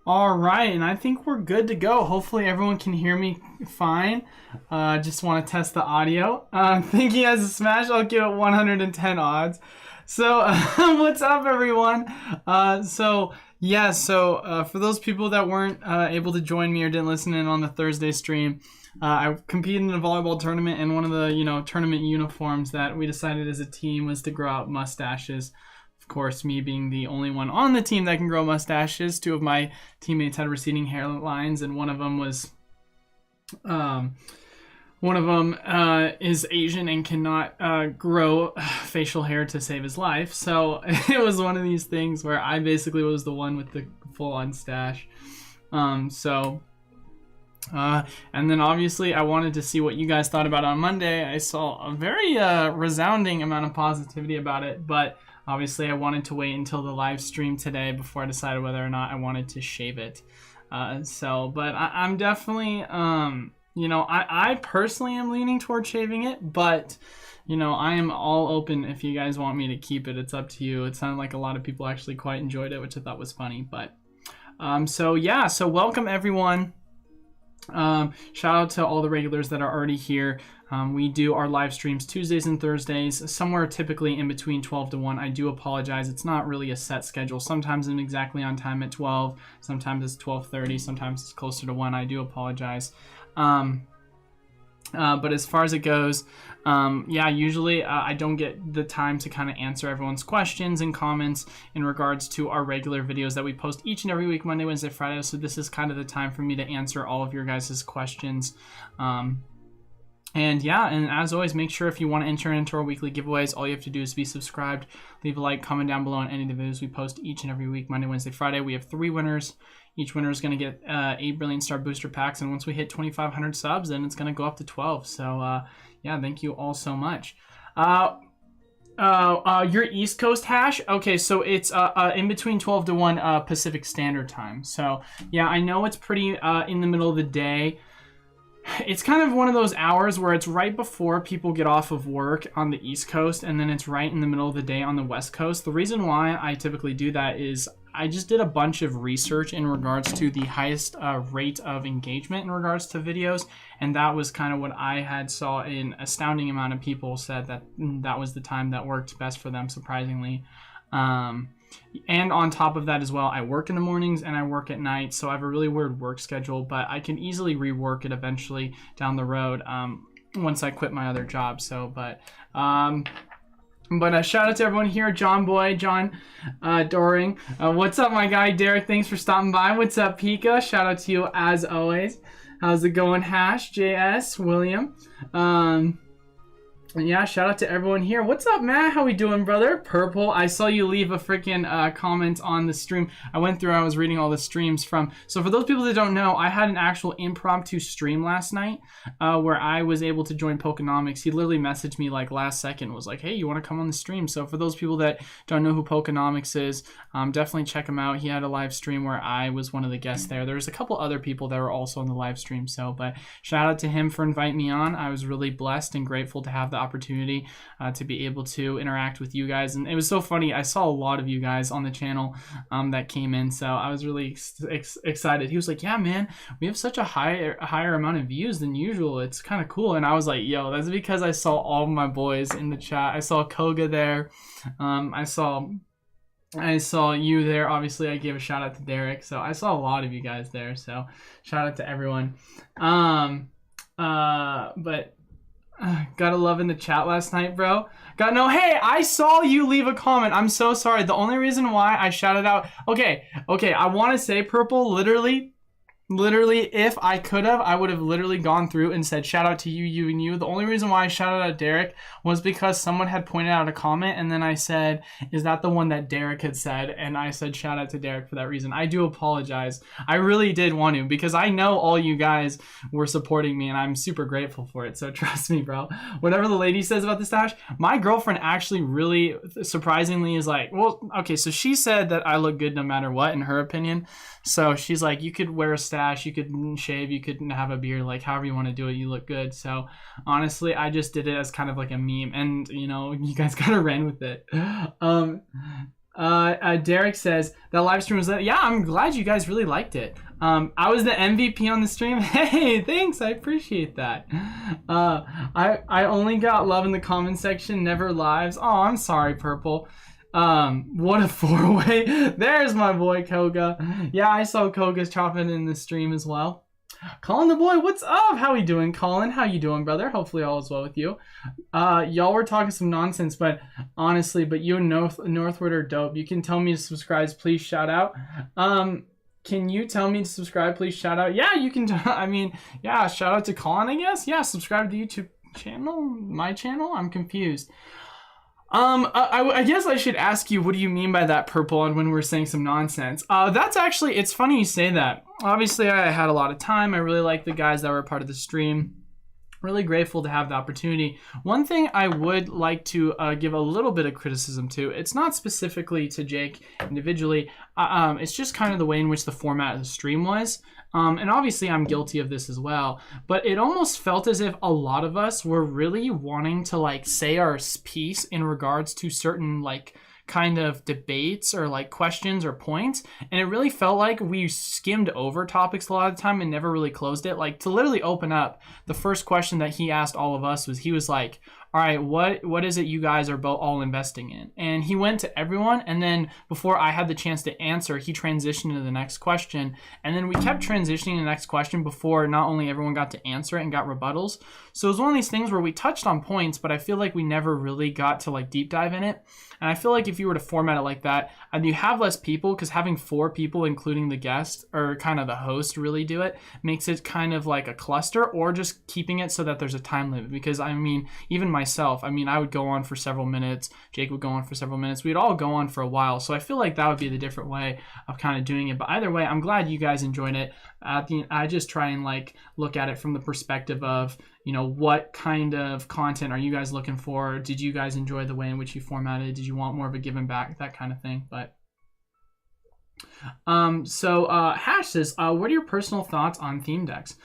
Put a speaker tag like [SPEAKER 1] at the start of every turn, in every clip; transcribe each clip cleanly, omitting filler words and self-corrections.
[SPEAKER 1] All right, and I think we're good to go. Hopefully everyone can hear me fine. Just want to test the audio. Think he has a smash? I'll give it 110 odds. So, what's up, everyone? For those people that weren't able to join me or didn't listen in on the Thursday stream, I competed in a volleyball tournament, and one of the tournament uniforms that we decided as a team was to grow out mustaches. Of course, me being the only one on the team that can grow mustaches. Two of my teammates had receding hairlines, and one of them is Asian and cannot grow facial hair to save his life. So it was one of these things where I basically was the one with the full-on stash. And then obviously I wanted to see what you guys thought about it on Monday. I saw a very resounding amount of positivity about it, but obviously I wanted to wait until the live stream today before I decided whether or not I wanted to shave it. But I'm definitely, I personally am leaning toward shaving it, but I am all open if you guys want me to keep it. It's up to you. It sounded like a lot of people actually quite enjoyed it, which I thought was funny. But so welcome everyone. Shout out to all the regulars that are already here. We do our live streams Tuesdays and Thursdays, somewhere typically in between 12 to 1. I do apologize. It's not really a set schedule. Sometimes I'm exactly on time at 12. Sometimes it's 12:30. Sometimes it's closer to 1. I do apologize. But as far as it goes, usually I don't get the time to kind of answer everyone's questions and comments in regards to our regular videos that we post each and every week, Monday, Wednesday, Friday. So this is kind of the time for me to answer all of your guys' questions. And as always, make sure if you want to enter into our weekly giveaways, all you have to do is be subscribed, leave a like, comment down below on any of the videos we post each and every week, Monday, Wednesday, Friday. We have 3 winners. Each winner is going to get 8 Brilliant Star booster packs, and once we hit 2,500 subs, then it's going to go up to 12. So thank you all so much. Your East Coast hash? Okay, so it's in between 12 to 1 Pacific Standard Time. So yeah, I know it's pretty in the middle of the day. It's kind of one of those hours where it's right before people get off of work on the East Coast, and then it's right in the middle of the day on the West Coast. The reason why I typically do that is I just did a bunch of research in regards to the highest rate of engagement in regards to videos, and that was kind of what I had saw. An astounding amount of people said that that was the time that worked best for them, surprisingly. And on top of that as well, I work in the mornings and I work at night, so I have a really weird work schedule, but I can easily rework it eventually down the road once I quit my other job. Shout out to everyone here. John Doring. What's up, my guy? Derek, thanks for stopping by. What's up, Pika? Shout out to you as always. How's it going, Hash? JS, William. Shout out to everyone here. What's up, Matt? How we doing, brother? Purple, I saw you leave a freaking comment on the stream. I went through, I was reading all the streams from. So for those people that don't know, I had an actual impromptu stream last night where I was able to join Pokenomics. He literally messaged me like last second, was like, hey, you want to come on the stream? So for those people that don't know who Pokenomics is, definitely check him out. He had a live stream where I was one of the guests there. There's a couple other people that were also on the live stream. But shout out to him for inviting me on. I was really blessed and grateful to have the opportunity to be able to interact with you guys, and it was so funny. I saw a lot of you guys on the channel that came in, so I was really excited. He was like, yeah man, we have such a higher amount of views than usual, it's kind of cool. And I was like, yo, that's because I saw all of my boys in the chat. I saw Koga there, I saw you there. Obviously I gave a shout out to Derek, so I saw a lot of you guys there, so shout out to everyone. Got a love in the chat last night, bro. Hey, I saw you leave a comment. I'm so sorry. The only reason why I shouted out, okay, I want to say, Purple, literally, if I could have, I would have literally gone through and said shout out to you and you. The only reason why I shouted out Derek was because someone had pointed out a comment, and then I said, is that the one that Derek had said? And I said shout out to Derek for that reason. I do apologize. I really did want to, because I know all you guys were supporting me and I'm super grateful for it. So trust me, bro. Whatever the lady says about the stash, my girlfriend actually really surprisingly is like, well, okay, so she said that I look good no matter what in her opinion. So she's like, you could wear a stash, you could shave, you could have a beard, like however you want to do it, you look good. So honestly, I just did it as kind of like a meme, and you guys kind of ran with it. Derek says that live stream was yeah, I'm glad you guys really liked it. I was the MVP on the stream. Hey, thanks, I appreciate that. I only got love in the comment section, never lives. Oh, I'm sorry, Purple. What a four-way. There's my boy Koga. Yeah, I saw Koga's chopping in the stream as well. Colin the boy, what's up? How we doing, Colin? How you doing, brother? Hopefully all is well with you. Y'all were talking some nonsense, but honestly, you and Northwood are dope. You can tell me to subscribe, please shout out. Can you tell me to subscribe, please shout out? Yeah, you can. I mean, yeah, shout out to Colin, I guess. Yeah, subscribe to the YouTube channel, my channel. I'm confused. I guess I should ask you, what do you mean by that, Purple, and when we're saying some nonsense? That's actually, it's funny you say that. Obviously, I had a lot of time. I really like the guys that were part of the stream. Really grateful to have the opportunity. One thing I would like to give a little bit of criticism to, it's not specifically to Jake individually, it's just kind of the way in which the format of the stream was. And obviously I'm guilty of this as well, but it almost felt as if a lot of us were really wanting to like say our piece in regards to certain like kind of debates or like questions or points, and it really felt like we skimmed over topics a lot of the time and never really closed it. Like, to literally open up, the first question that he asked all of us was, he was like, all right, what is it you guys are both all investing in? And he went to everyone, and then before I had the chance to answer, he transitioned to the next question, and then we kept transitioning to the next question before not only everyone got to answer it and got rebuttals. So it was one of these things where we touched on points, but I feel like we never really got to like deep dive in it. And I feel like if you were to format it like that, and you have less people, because having 4 people, including the guest or kind of the host, really do it, makes it kind of like a cluster, or just keeping it so that there's a time limit. Because I mean, even myself, I mean, I would go on for several minutes, Jake would go on for several minutes, we'd all go on for a while. So I feel like that would be the different way of kind of doing it. But either way, I'm glad you guys enjoyed it. I just try and like look at it from the perspective of, you know, what kind of content are you guys looking for? Did you guys enjoy the way in which you formatted? Did you want more of a give and back, that kind of thing? But Hash says, what are your personal thoughts on theme decks?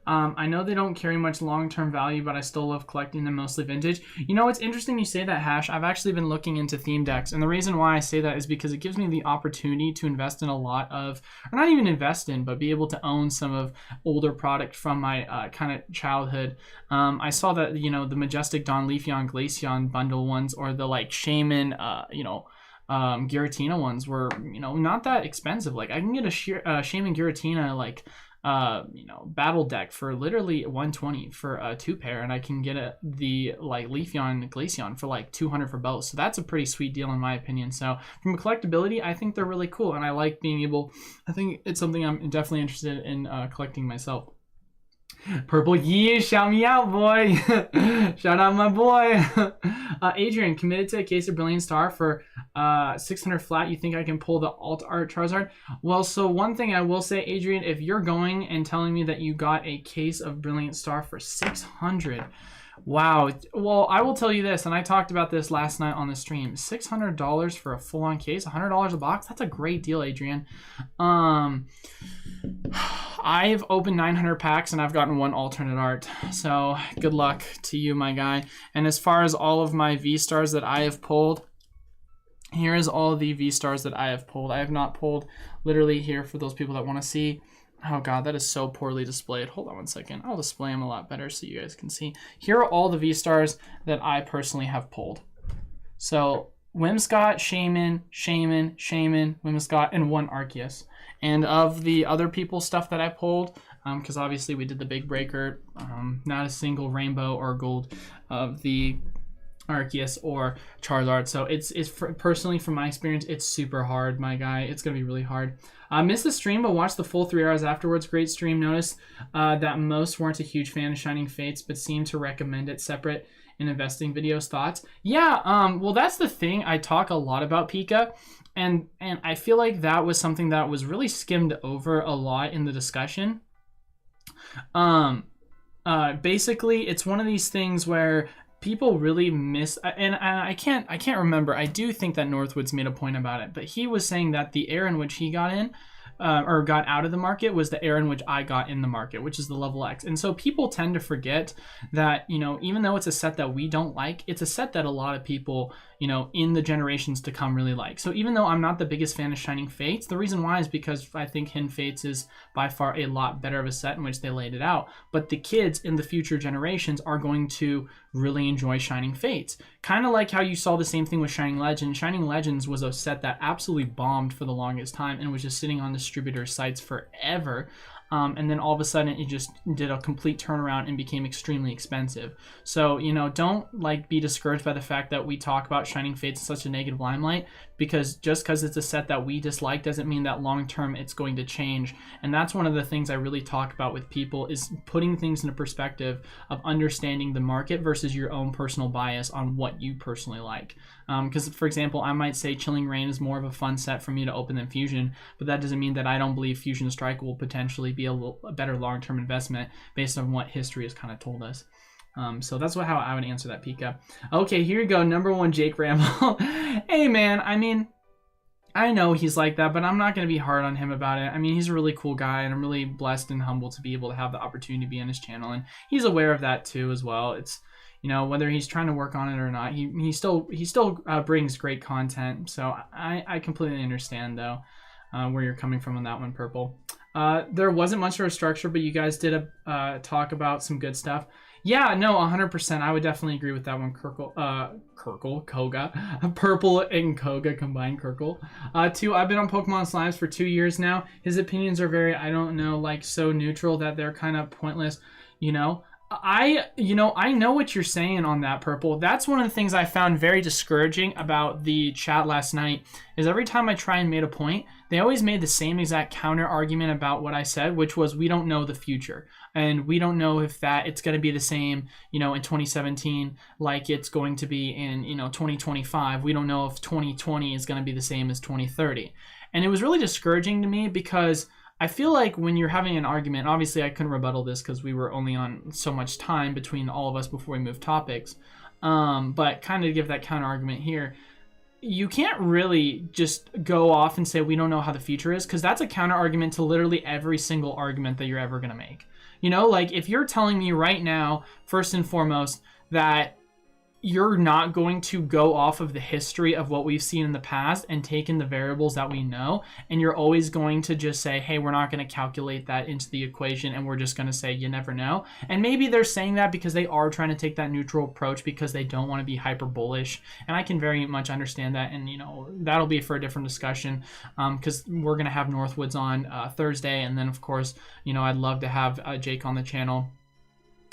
[SPEAKER 1] I know they don't carry much long-term value, but I still love collecting them, mostly vintage. You know, it's interesting you say that, Hash. I've actually been looking into theme decks, and the reason why I say that is because it gives me the opportunity to invest in a lot of, or not even invest in, but be able to own some of older product from my kind of childhood. I saw that, you know, the Majestic Dawn Leafeon Glaceon bundle ones, or the like Shaman, Giratina ones were, you know, not that expensive. Like, I can get a Shaman Giratina like battle deck for literally $120 for a 2-pair, and I can get the like Leafeon Glaceon for like $200 for both. So that's a pretty sweet deal in my opinion. So from a collectability, I think they're really cool, and I like being able, I think it's something I'm definitely interested in collecting myself. Purple, yeah, shout me out, boy. Shout out my boy. Adrian, committed to a case of Brilliant Star for 600 flat. You think I can pull the alt art Charizard? Well, so one thing I will say, Adrian, if you're going and telling me that you got a case of Brilliant Star for 600, wow. Well, I will tell you this, and I talked about this last night on the stream. $600 for a full-on case, $100 a box. That's a great deal, Adrian. I've opened 900 packs and I've gotten 1 alternate art. So good luck to you, my guy. And as far as all of my V-stars that I have pulled, here is all the V-stars that I have pulled. I have not pulled, literally here for those people that want to see. Oh God, that is so poorly displayed. Hold on one second. I'll display them a lot better so you guys can see. Here are all the V-stars that I personally have pulled. So Whimsicott, Shaman, Whimsicott, and 1 Arceus. And of the other people's stuff that I pulled, because obviously we did the big breaker, not a single rainbow or gold of the Arceus or Charizard. So it's personally, from my experience, it's super hard, my guy. It's gonna be really hard. Missed the stream, but watched the full 3 hours afterwards. Great stream. Noticed that most weren't a huge fan of Shining Fates, but seemed to recommend it separate in investing videos. Thoughts? Yeah. Well, that's the thing. I talk a lot about Pika. And I feel like that was something that was really skimmed over a lot in the discussion. Basically, it's one of these things where people really miss, and I can't remember. I do think that Northwood's made a point about it, but he was saying that the era in which he got in, or got out of the market, was the era in which I got in the market, which is the level X. And so people tend to forget that, you know, even though it's a set that we don't like, it's a set that a lot of people, you know, in the generations to come really like. So even though I'm not the biggest fan of Shining Fates, the reason why is because I think Hidden Fates is by far a lot better of a set in which they laid it out. But the kids in the future generations are going to really enjoy Shining Fates. Kind of like how you saw the same thing with Shining Legends. Shining Legends was a set that absolutely bombed for the longest time and was just sitting on distributor sites forever. And then all of a sudden it just did a complete turnaround and became extremely expensive. So, you know, don't like be discouraged by the fact that we talk about Shining Fates in such a negative limelight, because just because it's a set that we dislike doesn't mean that long term it's going to change. And that's one of the things I really talk about with people, is putting things into perspective of understanding the market versus your own personal bias on what you personally like. Because for example, I might say Chilling Reign is more of a fun set for me to open than Fusion, but that doesn't mean that I don't believe Fusion Strike will potentially be a better long-term investment based on what history has kind of told us. So that's how I would answer that, Pika. Okay, here you go. Number 1, Jake Ramble. Hey man, I mean, I know he's like that, but I'm not going to be hard on him about it. I mean, he's a really cool guy, and I'm really blessed and humbled to be able to have the opportunity to be on his channel, and he's aware of that too as well. It's, you know, whether he's trying to work on it or not, he still brings great content. So I completely understand though where you're coming from on that one, Purple. There wasn't much of a structure, but you guys did talk about some good stuff. Yeah, no, 100%. I would definitely agree with that one. Koga. Purple and Koga combined, Kirkle. 2, I've been on Pokemon Slimes for 2 years now. His opinions are very, I don't know, like so neutral that they're kind of pointless, you know. I know what you're saying on that, Purple. That's one of the things I found very discouraging about the chat last night, is every time I try and made a point, they always made the same exact counter argument about what I said, which was, we don't know the future. And we don't know if it's going to be the same, you know, in 2017 like it's going to be in, you know, 2025. We don't know if 2020 is going to be the same as 2030. And it was really discouraging to me, because I feel like when you're having an argument, obviously I couldn't rebuttal this because we were only on so much time between all of us before we moved topics. But kind of to give that counter argument here, you can't really just go off and say we don't know how the future is, because that's a counter argument to literally every single argument that you're ever going to make. You know, like if you're telling me right now, first and foremost, that you're not going to go off of the history of what we've seen in the past and take in the variables that we know, and you're always going to just say, hey, we're not going to calculate that into the equation, and we're just going to say you never know. And maybe they're saying that because they are trying to take that neutral approach because they don't want to be hyper bullish, and I can very much understand that. And you know, that'll be for a different discussion, because we're going to have Northwoods on Thursday, and then of course, you know, I'd love to have Jake on the channel,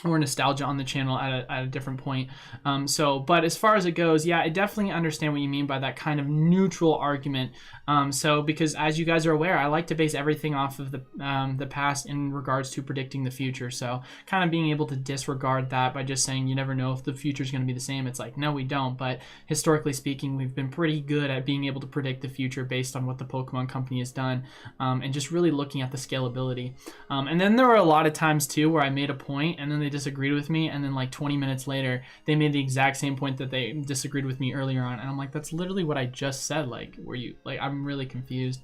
[SPEAKER 1] or Nostalgia on the channel at a different point. But as far as it goes, yeah, I definitely understand what you mean by that kind of neutral argument. Because as you guys are aware, I like to base everything off of the past in regards to predicting the future. So kind of being able to disregard that by just saying you never know if the future is going to be the same. It's like, no, we don't. But historically speaking, we've been pretty good at being able to predict the future based on what the Pokemon Company has done, and just really looking at the scalability. And then there were a lot of times too where I made a point and then they disagreed with me, and then like 20 minutes later they made the exact same point that they disagreed with me earlier on, and I'm like, that's literally what I just said. Like, were you like, I'm really confused.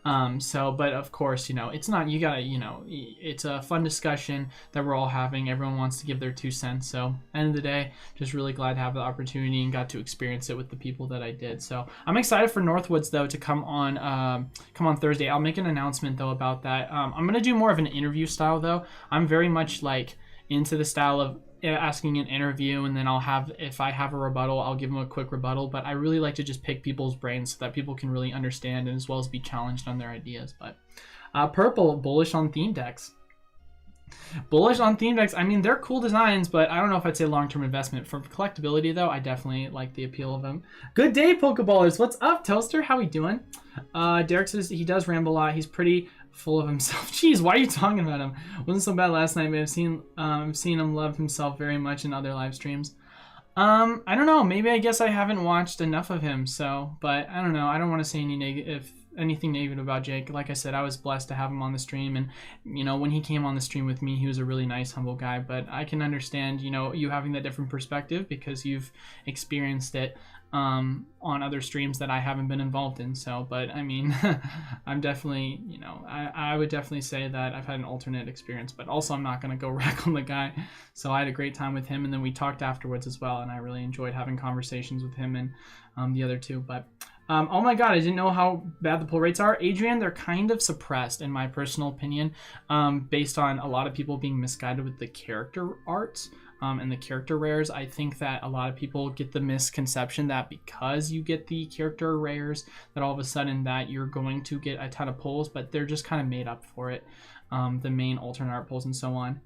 [SPEAKER 1] But of course, you know, it's not, you gotta, you know, it's a fun discussion that we're all having. Everyone wants to give their 2 cents. So end of the day, just really glad to have the opportunity and got to experience it with the people that I did. So I'm excited for Northwoods though to come on Thursday. I'll make an announcement though about that. I'm gonna do more of an interview style though. I'm very much like into the style of asking an interview, and then if I have a rebuttal, I'll give them a quick rebuttal. But I really like to just pick people's brains so that people can really understand and as well as be challenged on their ideas. But Purple, bullish on theme decks. Bullish on theme decks. I mean, they're cool designs, but I don't know if I'd say long-term investment. For collectability though, I definitely like the appeal of them. Good day, Pokeballers. What's up, Toaster? How we doing? Derek says he does ramble a lot. He's pretty full of himself. Jeez, why are you talking about him? Wasn't so bad last night, but I've seen him love himself very much in other live streams. I don't know. Maybe I guess I haven't watched enough of him. So, but I don't know. I don't want to say anything negative about Jake. Like I said, I was blessed to have him on the stream, and you know, when he came on the stream with me, he was a really nice, humble guy. But I can understand, you know, you having that different perspective because you've experienced it. on other streams that I haven't been involved in. So, but I mean, I'm definitely, you know, I would definitely say that I've had an alternate experience, but also I'm not going to go wreck on the guy. So I had a great time with him, and then we talked afterwards as well, and I really enjoyed having conversations with him and the other two. But oh my god, I didn't know how bad the pull rates are. Adrian, they're kind of suppressed in my personal opinion, based on a lot of people being misguided with the character arts. And the character rares. I think that a lot of people get the misconception that because you get the character rares, that all of a sudden that you're going to get a ton of pulls, but they're just kind of made up for it. The main alternate art pulls and so on.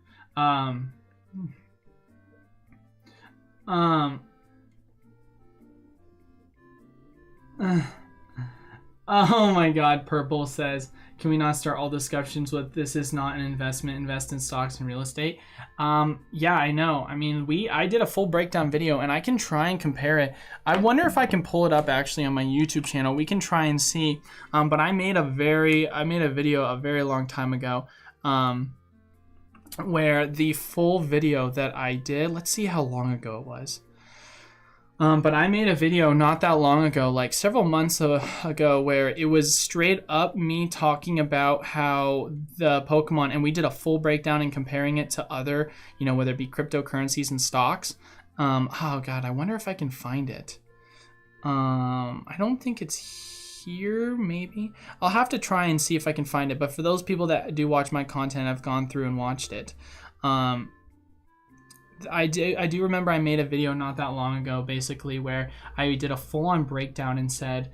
[SPEAKER 1] Oh my god, Purple says, can we not start all discussions with this is not an investment, invest in stocks and real estate? Yeah, I know. I mean, I did a full breakdown video, and I can try and compare it. I wonder if I can pull it up actually on my YouTube channel. We can try and see. But I made a video a very long time ago, where the full video that I did, let's see how long ago it was. But I made a video not that long ago, like several months ago, where it was straight up me talking about how the Pokemon, and we did a full breakdown and comparing it to other, you know, whether it be cryptocurrencies and stocks. Oh god, I wonder if I can find it. I don't think it's here, maybe. I'll have to try and see if I can find it, but for those people that do watch my content, I've gone through and watched it. I do remember I made a video not that long ago, basically, where I did a full-on breakdown and said,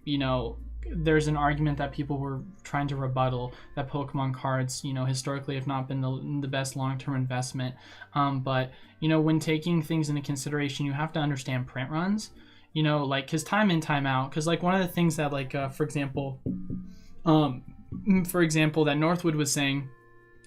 [SPEAKER 1] you know, there's an argument that people were trying to rebuttal that Pokemon cards, you know, historically have not been the best long-term investment. But, you know, when taking things into consideration, you have to understand print runs, you know, like, because time in, time out, because, like, one of the things that, like, for example, that Northwood was saying,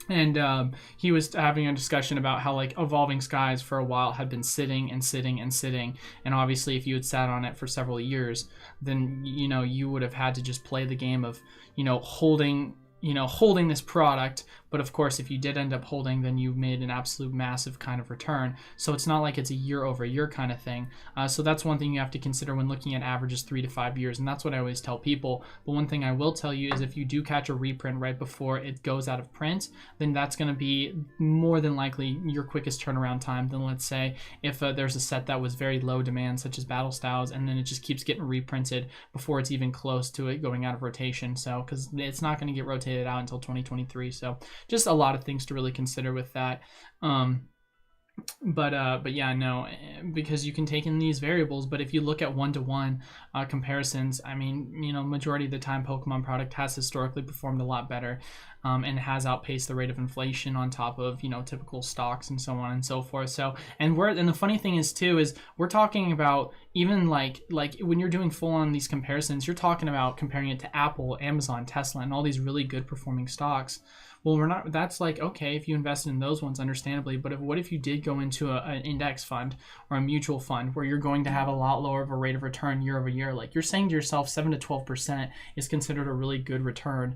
[SPEAKER 1] and he was having a discussion about how, like, Evolving Skies for a while had been sitting and sitting and sitting, and obviously if you had sat on it for several years, then, you know, you would have had to just play the game of, you know, holding this product. But of course, if you did end up holding, then you made an absolute massive kind of return. So it's not like it's a year over year kind of thing. So that's one thing you have to consider when looking at averages 3 to 5 years. And that's what I always tell people. But one thing I will tell you is if you do catch a reprint right before it goes out of print, then that's going to be more than likely your quickest turnaround time than, let's say, if there's a set that was very low demand, such as Battle Styles, and then it just keeps getting reprinted before it's even close to it going out of rotation. So, because it's not going to get rotated out until 2023. So just a lot of things to really consider with that. But yeah, no, because you can take in these variables, but if you look at one-to-one comparisons, I mean, you know, majority of the time Pokemon product has historically performed a lot better, and has outpaced the rate of inflation on top of, you know, typical stocks and so on and so forth. So, and the funny thing is too, is we're talking about even like when you're doing full on these comparisons, you're talking about comparing it to Apple, Amazon, Tesla, and all these really good performing stocks. Well, we're not, that's like, okay, if you invested in those ones, understandably, but what if you did go into an index fund or a mutual fund where you're going to have a lot lower of a rate of return year over year? Like, you're saying to yourself 7 to 12% is considered a really good return.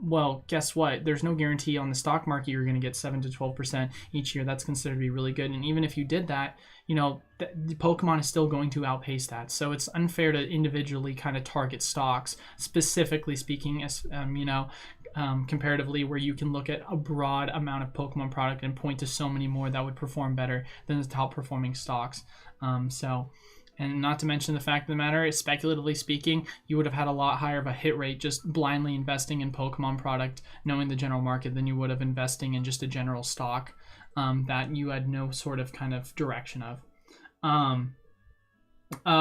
[SPEAKER 1] Well, guess what? There's no guarantee on the stock market you're going to get 7 to 12% each year. That's considered to be really good. And even if you did that, you know, the Pokemon is still going to outpace that. So it's unfair to individually kind of target stocks, specifically speaking, as you know, comparatively, where you can look at a broad amount of Pokemon product and point to so many more that would perform better than the top performing stocks. And not to mention the fact of the matter is, speculatively speaking, you would have had a lot higher of a hit rate just blindly investing in Pokemon product, knowing the general market, than you would have investing in just a general stock that you had no sort of kind of direction of.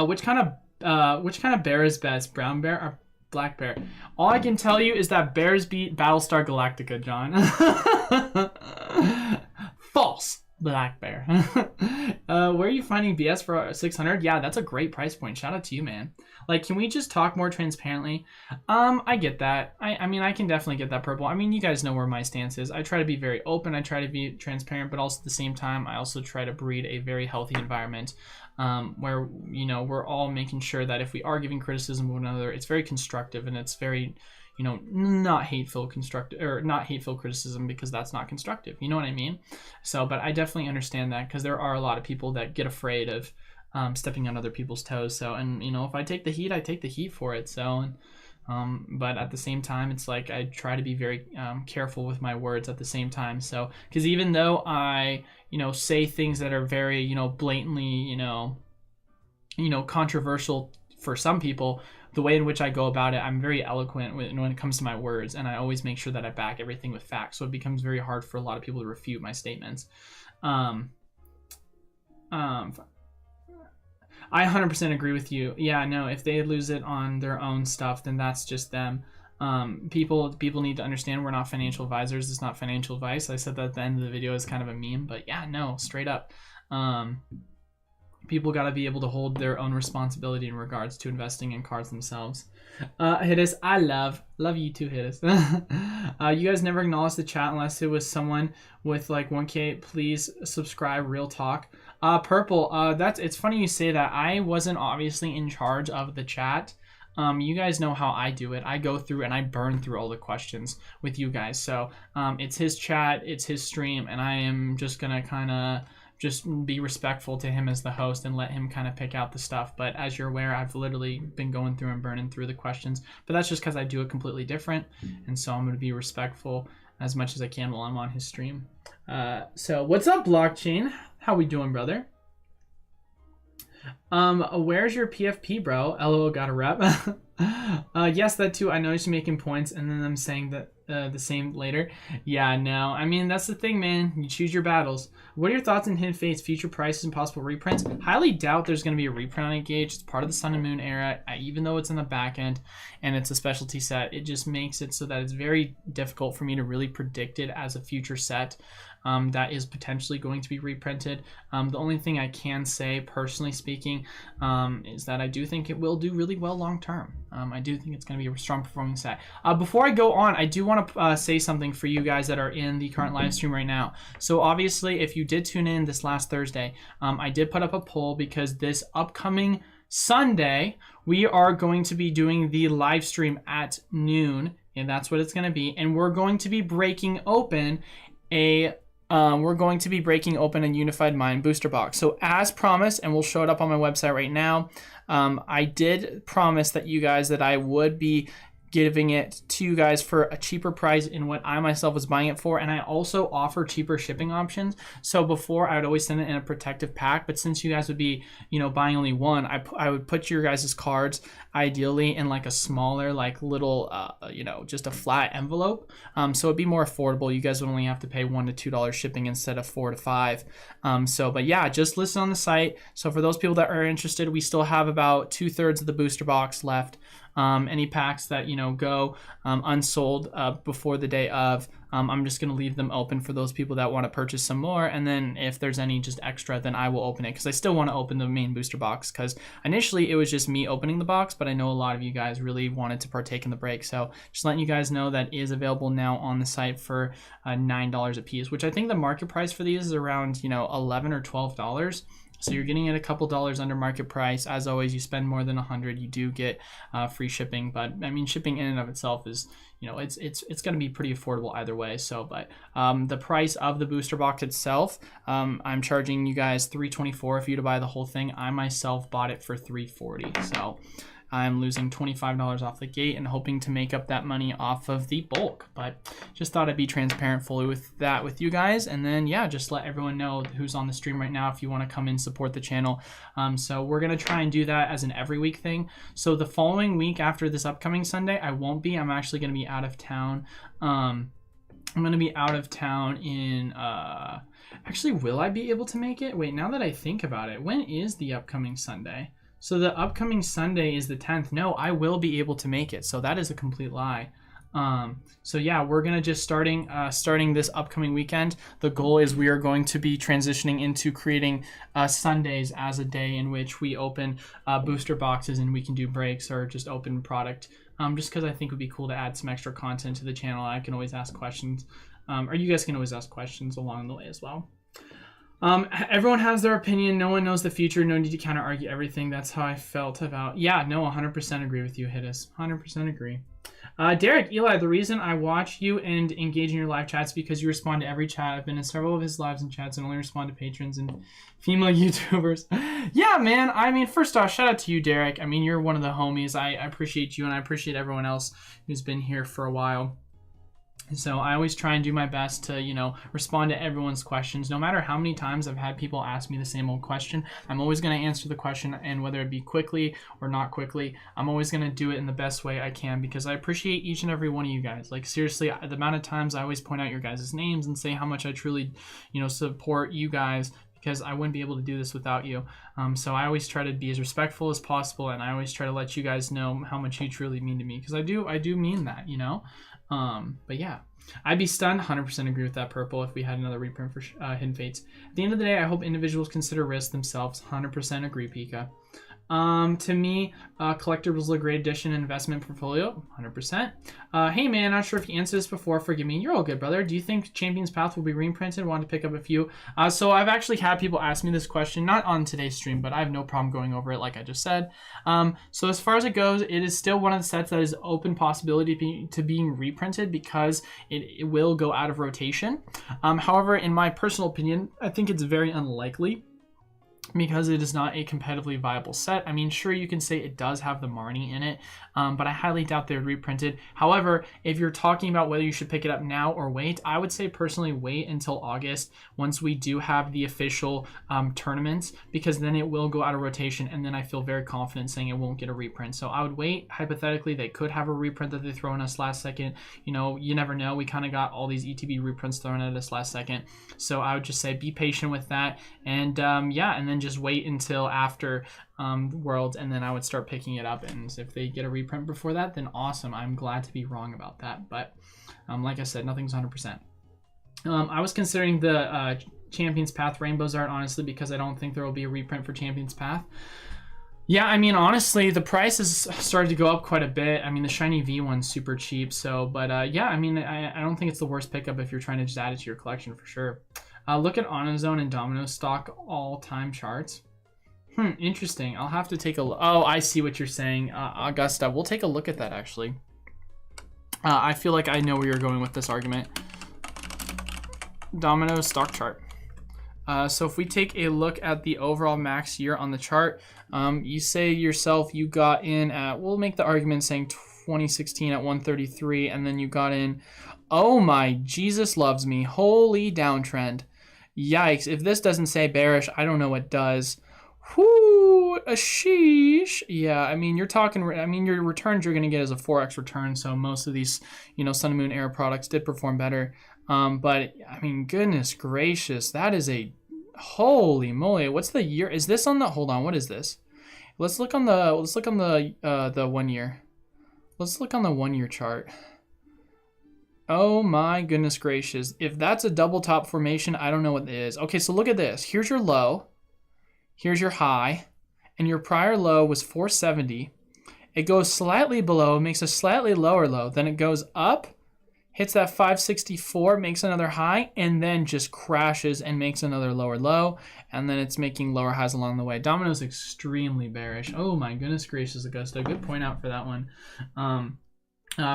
[SPEAKER 1] Which kind of bear is best, brown bear or black bear? All I can tell you is that bears beat Battlestar Galactica, John. False. Black bear. Where are you finding BS for 600? Yeah, that's a great price point. Shout out to you, man. Like, can we just talk more transparently? I get that. I mean, I can definitely get that, Purple. I mean, you guys know where my stance is. I try to be very open. I try to be transparent, but also at the same time, I also try to breed a very healthy environment where, you know, we're all making sure that if we are giving criticism of one another, it's very constructive and it's very, you know, not hateful criticism, because that's not constructive. You know what I mean? So, but I definitely understand that, because there are a lot of people that get afraid of stepping on other people's toes. So, and you know, if I take the heat, I take the heat for it. So, but at the same time, it's like I try to be very careful with my words at the same time. So, because even though I, you know, say things that are very, you know, blatantly, you know, controversial for some people, the way in which I go about it, I'm very eloquent when it comes to my words, and I always make sure that I back everything with facts. So it becomes very hard for a lot of people to refute my statements. I 100% agree with you. Yeah, no, if they lose it on their own stuff, then that's just them. People need to understand we're not financial advisors. It's not financial advice. I said that at the end of the video as kind of a meme, but yeah, no, straight up. People got to be able to hold their own responsibility in regards to investing in cards themselves. Hittis, I love you too, Hittis. You guys never acknowledged the chat unless it was someone with like 1K. Please subscribe. Real talk. Purple. It's funny you say that. I wasn't obviously in charge of the chat. You guys know how I do it. I go through and I burn through all the questions with you guys. So it's his chat, it's his stream, and I am just gonna kind of just be respectful to him as the host and let him kind of pick out the stuff. But as you're aware, I've literally been going through and burning through the questions, but that's just because I do it completely different. And so I'm going to be respectful as much as I can while I'm on his stream. So what's up, Blockchain? How we doing, brother? Where's your PFP, bro? LOL, got a rep. Yes, that too. I noticed you making points and then I'm saying that the same later. Yeah, no. I mean, that's the thing, man. You choose your battles. What are your thoughts on Hidden Fates, future prices, and possible reprints? Highly doubt there's going to be a reprint on Engage. It's part of the Sun and Moon era. Even though it's in the back end and it's a specialty set, it just makes it so that it's very difficult for me to really predict it as a future set that is potentially going to be reprinted. The only thing I can say, personally speaking, is that I do think it will do really well long term. I do think it's going to be a strong performing set. Before I go on, I do want to say something for you guys that are in the current live stream right now. So obviously, if you did tune in this last Thursday, I did put up a poll because this upcoming Sunday, we are going to be doing the live stream at noon, and that's what it's going to be. And we're going to be breaking open a Unified Mind booster box. So as promised, and we'll show it up on my website right now, I did promise that you guys that I would be giving it to you guys for a cheaper price in what I myself was buying it for, and I also offer cheaper shipping options. So before I would always send it in a protective pack, but since you guys would be, you know, buying only one, I would put your guys' cards ideally in like a smaller, like little, you know, just a flat envelope. So it'd be more affordable. You guys would only have to pay $1 to $2 shipping instead of $4 to $5. But yeah, just listen on the site. So for those people that are interested, we still have about 2/3 of the booster box left. Any packs that, you know, go unsold before the day of, I'm just going to leave them open for those people that want to purchase some more. And then if there's any just extra, then I will open it, because I still want to open the main booster box, because initially it was just me opening the box, but I know a lot of you guys really wanted to partake in the break. So just letting you guys know that is available now on the site for $9 a piece, which I think the market price for these is around, you know, $11 or $12. So you're getting it a couple dollars under market price. As always, you spend more than $100, you do get free shipping. But I mean, shipping in and of itself is, you know, it's going to be pretty affordable either way. So, but the price of the booster box itself, I'm charging you guys $324 if you to buy the whole thing. I myself bought it for $340. So I'm losing $25 off the gate and hoping to make up that money off of the bulk. But just thought I'd be transparent fully with that with you guys. And then, yeah, just let everyone know who's on the stream right now if you want to come and support the channel. So we're going to try and do that as an every week thing. So the following week after this upcoming Sunday, I won't be. I'm actually going to be out of town. I'm going to be out of town in... actually, will I be able to make it? Wait, now that I think about it, when is the upcoming Sunday? So the upcoming Sunday is the 10th. No, I will be able to make it. So that is a complete lie. So yeah, we're going to just starting this upcoming weekend. The goal is we are going to be transitioning into creating Sundays as a day in which we open booster boxes and we can do breaks or just open product. Just because I think it would be cool to add some extra content to the channel. I can always ask questions, or you guys can always ask questions along the way as well. Everyone has their opinion. No one knows the future. No need to counter argue everything. That's how I felt about. Yeah, no, 100% agree with you, Hittis. 100% agree. Derek, Eli, the reason I watch you and engage in your live chats is because you respond to every chat. I've been in several of his lives and chats and only respond to patrons and female YouTubers. Yeah, man. I mean, first off, shout out to you, Derek. I mean, you're one of the homies. I appreciate you, and I appreciate everyone else who's been here for a while. So I always try and do my best to, you know, respond to everyone's questions. No matter how many times I've had people ask me the same old question, I'm always going to answer the question, and whether it be quickly or not quickly, I'm always going to do it in the best way I can, because I appreciate each and every one of you guys. Like, seriously, the amount of times I always point out your guys' names and say how much I truly, you know, support you guys, because I wouldn't be able to do this without you. So I always try to be as respectful as possible, and I always try to let you guys know how much you truly mean to me, because I do mean that, you know. But yeah, I'd be stunned. 100% agree with that, Purple, if we had another reprint for Hidden Fates. At the end of the day, I hope individuals consider risk themselves. 100% agree, Pika. To me, collectibles look great addition and investment portfolio. 100%. Hey man, not sure if you answered this before. Forgive me. You're all good, brother. Do you think Champion's Path will be reprinted? Want to pick up a few. So I've actually had people ask me this question, not on today's stream, but I have no problem going over it, like I just said. So as far as it goes, it is still one of the sets that is open possibility to being reprinted, because it will go out of rotation. However, in my personal opinion, I think it's very unlikely, because it is not a competitively viable set. I mean, sure, you can say it does have the Marnie in it, but I highly doubt they're reprinted. However, if you're talking about whether you should pick it up now or wait, I would say personally wait until August, once we do have the official tournaments, because then it will go out of rotation, and then I feel very confident saying it won't get a reprint. So I would wait. Hypothetically, they could have a reprint that they throw in us last second. You know, you never know. We kind of got all these ETB reprints thrown at us last second. So I would just say be patient with that, and yeah, and then just wait until after Worlds, and then I would start picking it up. And if they get a reprint before that, then awesome. I'm glad to be wrong about that, but like I said, nothing's 100%. I was considering the Champion's Path Rainbows art, honestly, because I don't think there will be a reprint for Champion's Path. Yeah, I mean, honestly, the price has started to go up quite a bit. I mean, the Shiny V one's super cheap, so, but yeah, I mean, I don't think it's the worst pickup if you're trying to just add it to your collection, for sure. Look at AutoZone and Domino stock all-time charts. Interesting. I'll have to take a look. Oh, I see what you're saying, Augusta. We'll take a look at that, actually. I feel like I know where you're going with this argument. Domino stock chart. So if we take a look at the overall max year on the chart, you say yourself you got in at, we'll make the argument saying 2016 at 133, and then you got in, oh my Jesus loves me, holy downtrend. Yikes, if this doesn't say bearish, I don't know what does. Whoo, a sheesh. Yeah, I mean, you're talking, I mean, your returns you're going to get is a 4x return, so most of these, you know, Sun and Moon era products did perform better. But, I mean, goodness gracious, that is a, holy moly, what's the year? Is this on the, hold on, what is this? Let's look on the 1 year. Let's look on the 1 year chart. Oh my goodness gracious. If that's a double top formation, I don't know what it is. Okay, so look at this. Here's your low. Here's your high. And your prior low was 470. It goes slightly below, makes a slightly lower low. Then it goes up, hits that 564, makes another high, and then just crashes and makes another lower low. And then it's making lower highs along the way. Domino's extremely bearish. Oh my goodness gracious, Augusta. Good point out for that one.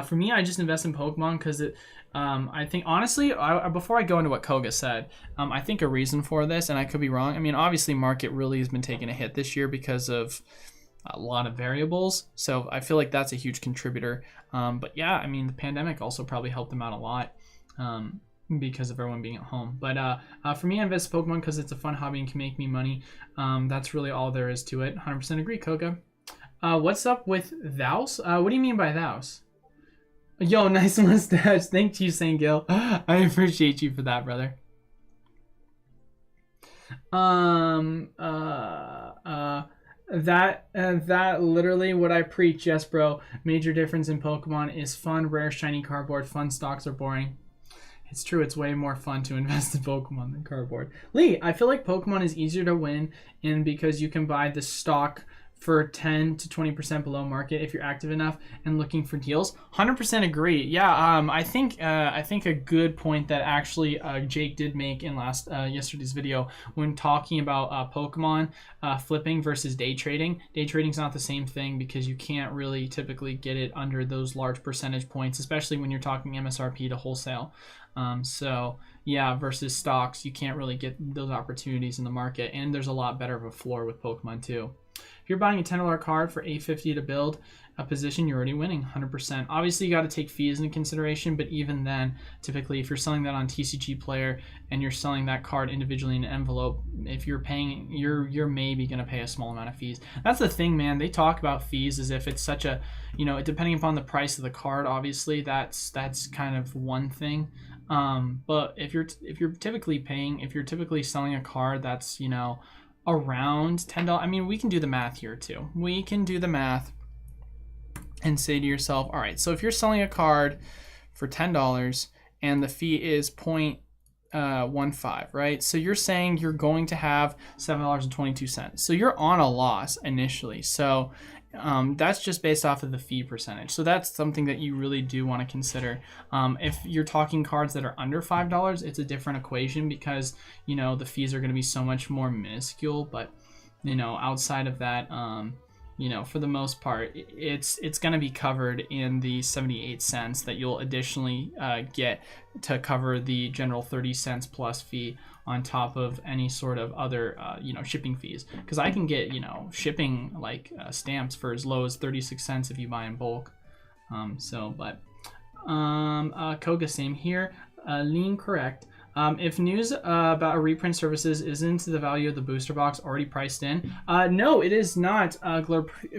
[SPEAKER 1] For me, I just invest in Pokemon because it. I think honestly, before I go into what Koga said, I think a reason for this, and I could be wrong. I mean, obviously, market really has been taking a hit this year because of a lot of variables. So I feel like that's a huge contributor. But yeah, I mean, the pandemic also probably helped them out a lot because of everyone being at home. But for me, I invest in Pokemon because it's a fun hobby and can make me money. That's really all there is to it. 100% agree, Koga. What's up with Thous? What do you mean by Thous? Yo, nice mustache. Thank you, St. Gil. I appreciate you for that, brother. That literally what I preach. Yes, bro. Major difference in Pokemon is fun, rare, shiny cardboard. Fun stocks are boring. It's true. It's way more fun to invest in Pokemon than cardboard. Lee, I feel like Pokemon is easier to win in because you can buy the stock for 10 to 20% below market if you're active enough and looking for deals. 100% agree. Yeah, I think a good point that actually Jake did make in yesterday's video when talking about Pokemon flipping versus day trading. Day trading's not the same thing because you can't really typically get it under those large percentage points, especially when you're talking MSRP to wholesale. So yeah, versus stocks, you can't really get those opportunities in the market, and there's a lot better of a floor with Pokemon too. If you're buying a $10 card for $8.50 to build a position, you're already winning 100%. Obviously, you got to take fees into consideration, but even then, typically, if you're selling that on TCG Player and you're selling that card individually in an envelope, if you're paying, you're maybe going to pay a small amount of fees. That's the thing, man. They talk about fees as if it's such a, depending upon the price of the card, obviously, that's kind of one thing. But if you're typically selling a card that's, around $10, I mean, we can do the math here too. We can do the math and say to yourself, all right, so if you're selling a card for $10 and the fee is 0.15, right? So you're saying you're going to have $7.22. So you're on a loss initially. So that's just based off of the fee percentage. So that's something that you really do want to consider. If you're talking cards that are under $5, it's a different equation because, the fees are going to be so much more minuscule. But, outside of that, for the most part, it's going to be covered in the 78 cents that you'll additionally get to cover the general 30 cents plus fee on top of any sort of other, shipping fees. Because I can get, shipping stamps for as low as 36 cents if you buy in bulk. Koga, same here. Lean correct. If news about a reprint services isn't the value of the booster box already priced in? No, it is not,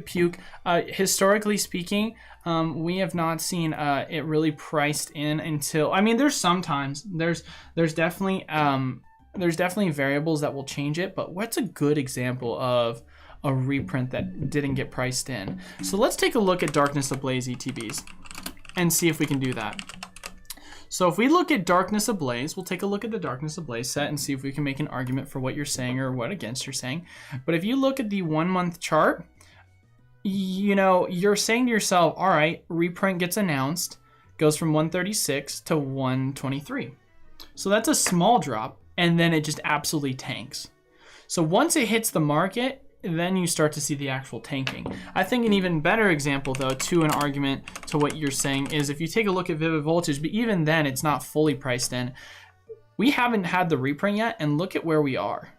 [SPEAKER 1] Puke. Historically speaking, we have not seen it really priced in until, there's sometimes, there's definitely variables that will change it, but what's a good example of a reprint that didn't get priced in? So let's take a look at Darkness Ablaze ETBs and see if we can do that. So if we look at Darkness Ablaze, we'll take a look at the Darkness Ablaze set and see if we can make an argument for what you're saying or what against you're saying. But if you look at the 1 month chart, you're saying to yourself, all right, reprint gets announced, goes from 136 to 123. So that's a small drop, and then it just absolutely tanks. So once it hits the market, then you start to see the actual tanking. I think an even better example, though, to an argument to what you're saying is if you take a look at Vivid Voltage, but even then it's not fully priced in. We haven't had the reprint yet, and look at where we are.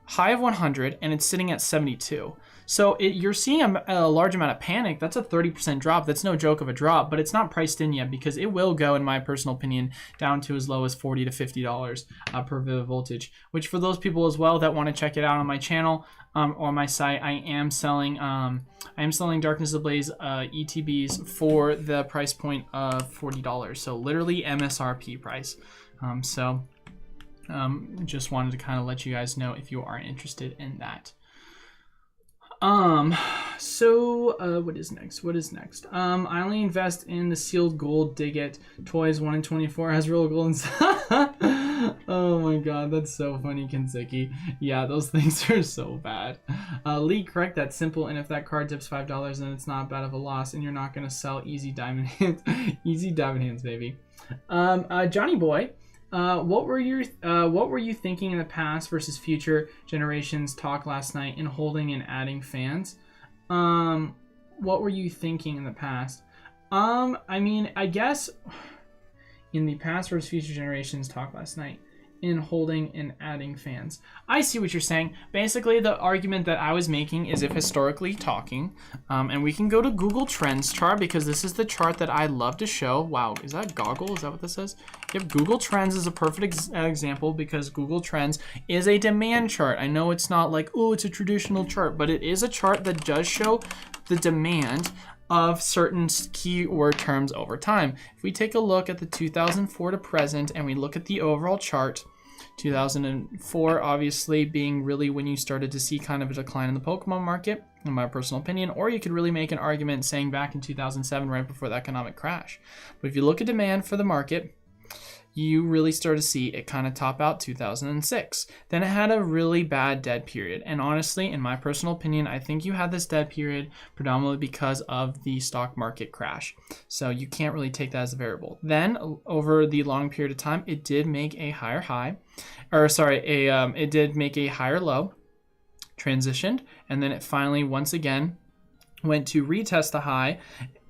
[SPEAKER 1] High of 100, and it's sitting at 72. So you're seeing a large amount of panic. That's a 30% drop. That's no joke of a drop, but it's not priced in yet because it will go, in my personal opinion, down to as low as $40 to $50 per Vivid Voltage, which for those people as well that want to check it out on my channel or my site, I am selling Darkness Ablaze ETBs for the price point of $40. So literally MSRP price. Just wanted to kind of let you guys know if you are interested in that. What is next? I only invest in the sealed gold Diggit toys. 1 in 24 has real gold inside. Oh my god, that's so funny, Kinziki. Yeah, those things are so bad. Lee, correct, that's simple, and if that card tips $5, then it's not bad of a loss, and you're not gonna sell easy diamond hands. Easy diamond hands, baby. Johnny Boy. What were you thinking in the past versus future generations talk last night in holding and adding fans? What were you thinking in the past? I guess in the past versus future generations talk last night in holding and adding fans. I see what you're saying. Basically, the argument that I was making is if historically talking, and we can go to Google Trends chart because this is the chart that I love to show. Wow, is that goggle? Is that what this says? Yep, Google Trends is a perfect example because Google Trends is a demand chart. I know it's not like, oh, it's a traditional chart, but it is a chart that does show the demand of certain keyword terms over time. If we take a look at the 2004 to present and we look at the overall chart, 2004 obviously being really when you started to see kind of a decline in the Pokemon market, in my personal opinion, or you could really make an argument saying back in 2007 right before the economic crash. But if you look at demand for the market, you really start to see it kind of top out 2006. Then it had a really bad dead period. And honestly, in my personal opinion, I think you had this dead period predominantly because of the stock market crash. So you can't really take that as a variable. Then over the long period of time, it did make a higher high, or sorry, it did make a higher low, transitioned, and then it finally once again went to retest the high.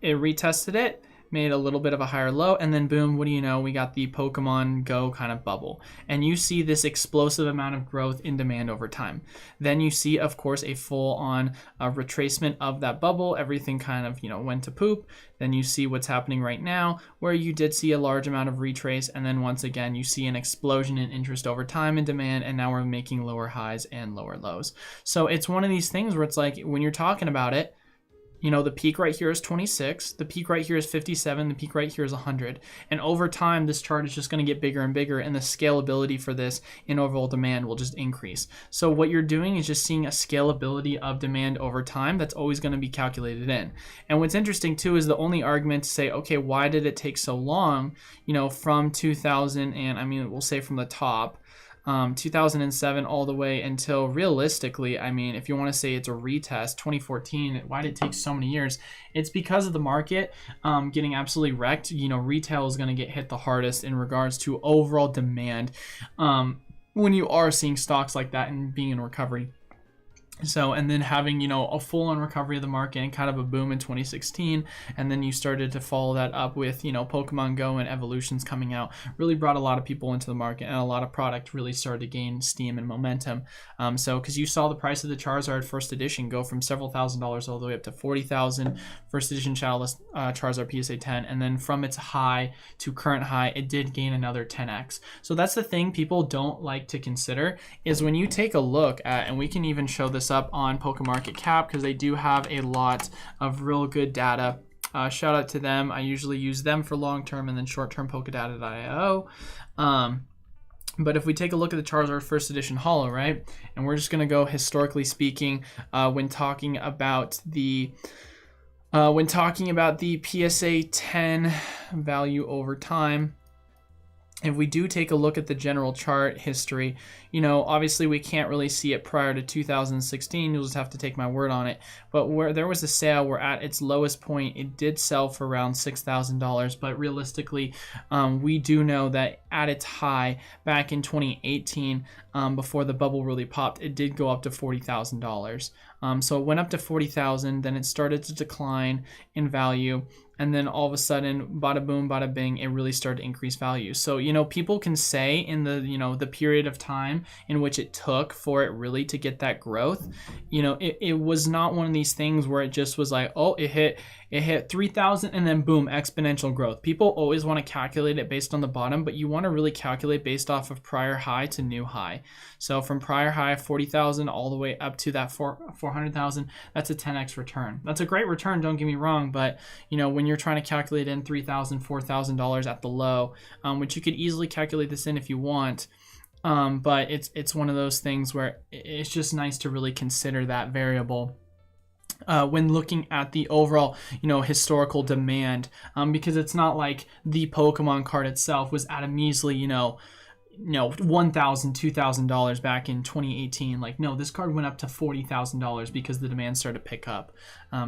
[SPEAKER 1] It retested it, made a little bit of a higher low, and then boom, what do you know, we got the Pokemon Go kind of bubble. And you see this explosive amount of growth in demand over time. Then you see, of course, a full-on retracement of that bubble. Everything kind of, went to poop. Then you see what's happening right now, where you did see a large amount of retrace, and then once again, you see an explosion in interest over time in demand, and now we're making lower highs and lower lows. So it's one of these things where it's like, when you're talking about it, the peak right here is 26, the peak right here is 57, the peak right here is 100. And over time, this chart is just going to get bigger and bigger, and the scalability for this in overall demand will just increase. So what you're doing is just seeing a scalability of demand over time that's always going to be calculated in. And what's interesting too is the only argument to say, okay, why did it take so long, from 2000, and we'll say from the top, 2007 all the way until realistically, if you want to say it's a retest, 2014, why did it take so many years? It's because of the market getting absolutely wrecked. Retail is going to get hit the hardest in regards to overall demand when you are seeing stocks like that and being in recovery. So, and then having, a full-on recovery of the market and kind of a boom in 2016, and then you started to follow that up with, Pokemon Go and Evolutions coming out, really brought a lot of people into the market, and a lot of product really started to gain steam and momentum. Because you saw the price of the Charizard first edition go from several $1,000s all the way up to $40,000, first edition Shadowless Charizard PSA 10, and then from its high to current high, it did gain another 10x. So that's the thing people don't like to consider, is when you take a look at, and we can even show this up on PokeMarketCap because they do have a lot of real good data. Shout out to them. I usually use them for long-term and then short-term Pokedata.io. But if we take a look at the Charizard First Edition Holo, right, and we're just going to go historically speaking when talking about the PSA 10 value over time. If we do take a look at the general chart history, obviously we can't really see it prior to 2016. You'll just have to take my word on it. But where there was a sale where at its lowest point, it did sell for around $6,000. But realistically, we do know that at its high back in 2018, before the bubble really popped, it did go up to $40,000. So it went up to $40,000, then it started to decline in value. And then all of a sudden, bada boom, bada bing, it really started to increase value. So, people can say in the, the period of time in which it took for it really to get that growth, it was not one of these things where it just was like, oh, it hit 3,000 and then boom, exponential growth. People always want to calculate it based on the bottom, but you want to really calculate based off of prior high to new high. So from prior high 40,000 all the way up to that 400,000, that's a 10x return. That's a great return, don't get me wrong, but when you're trying to calculate in $3,000, $4,000 at the low, which you could easily calculate this in if you want, but it's one of those things where it's just nice to really consider that variable when looking at the overall, historical demand, because it's not like the Pokemon card itself was at a measly, $1,000, $2,000 back in 2018. Like, no, this card went up to $40,000 because the demand started to pick up.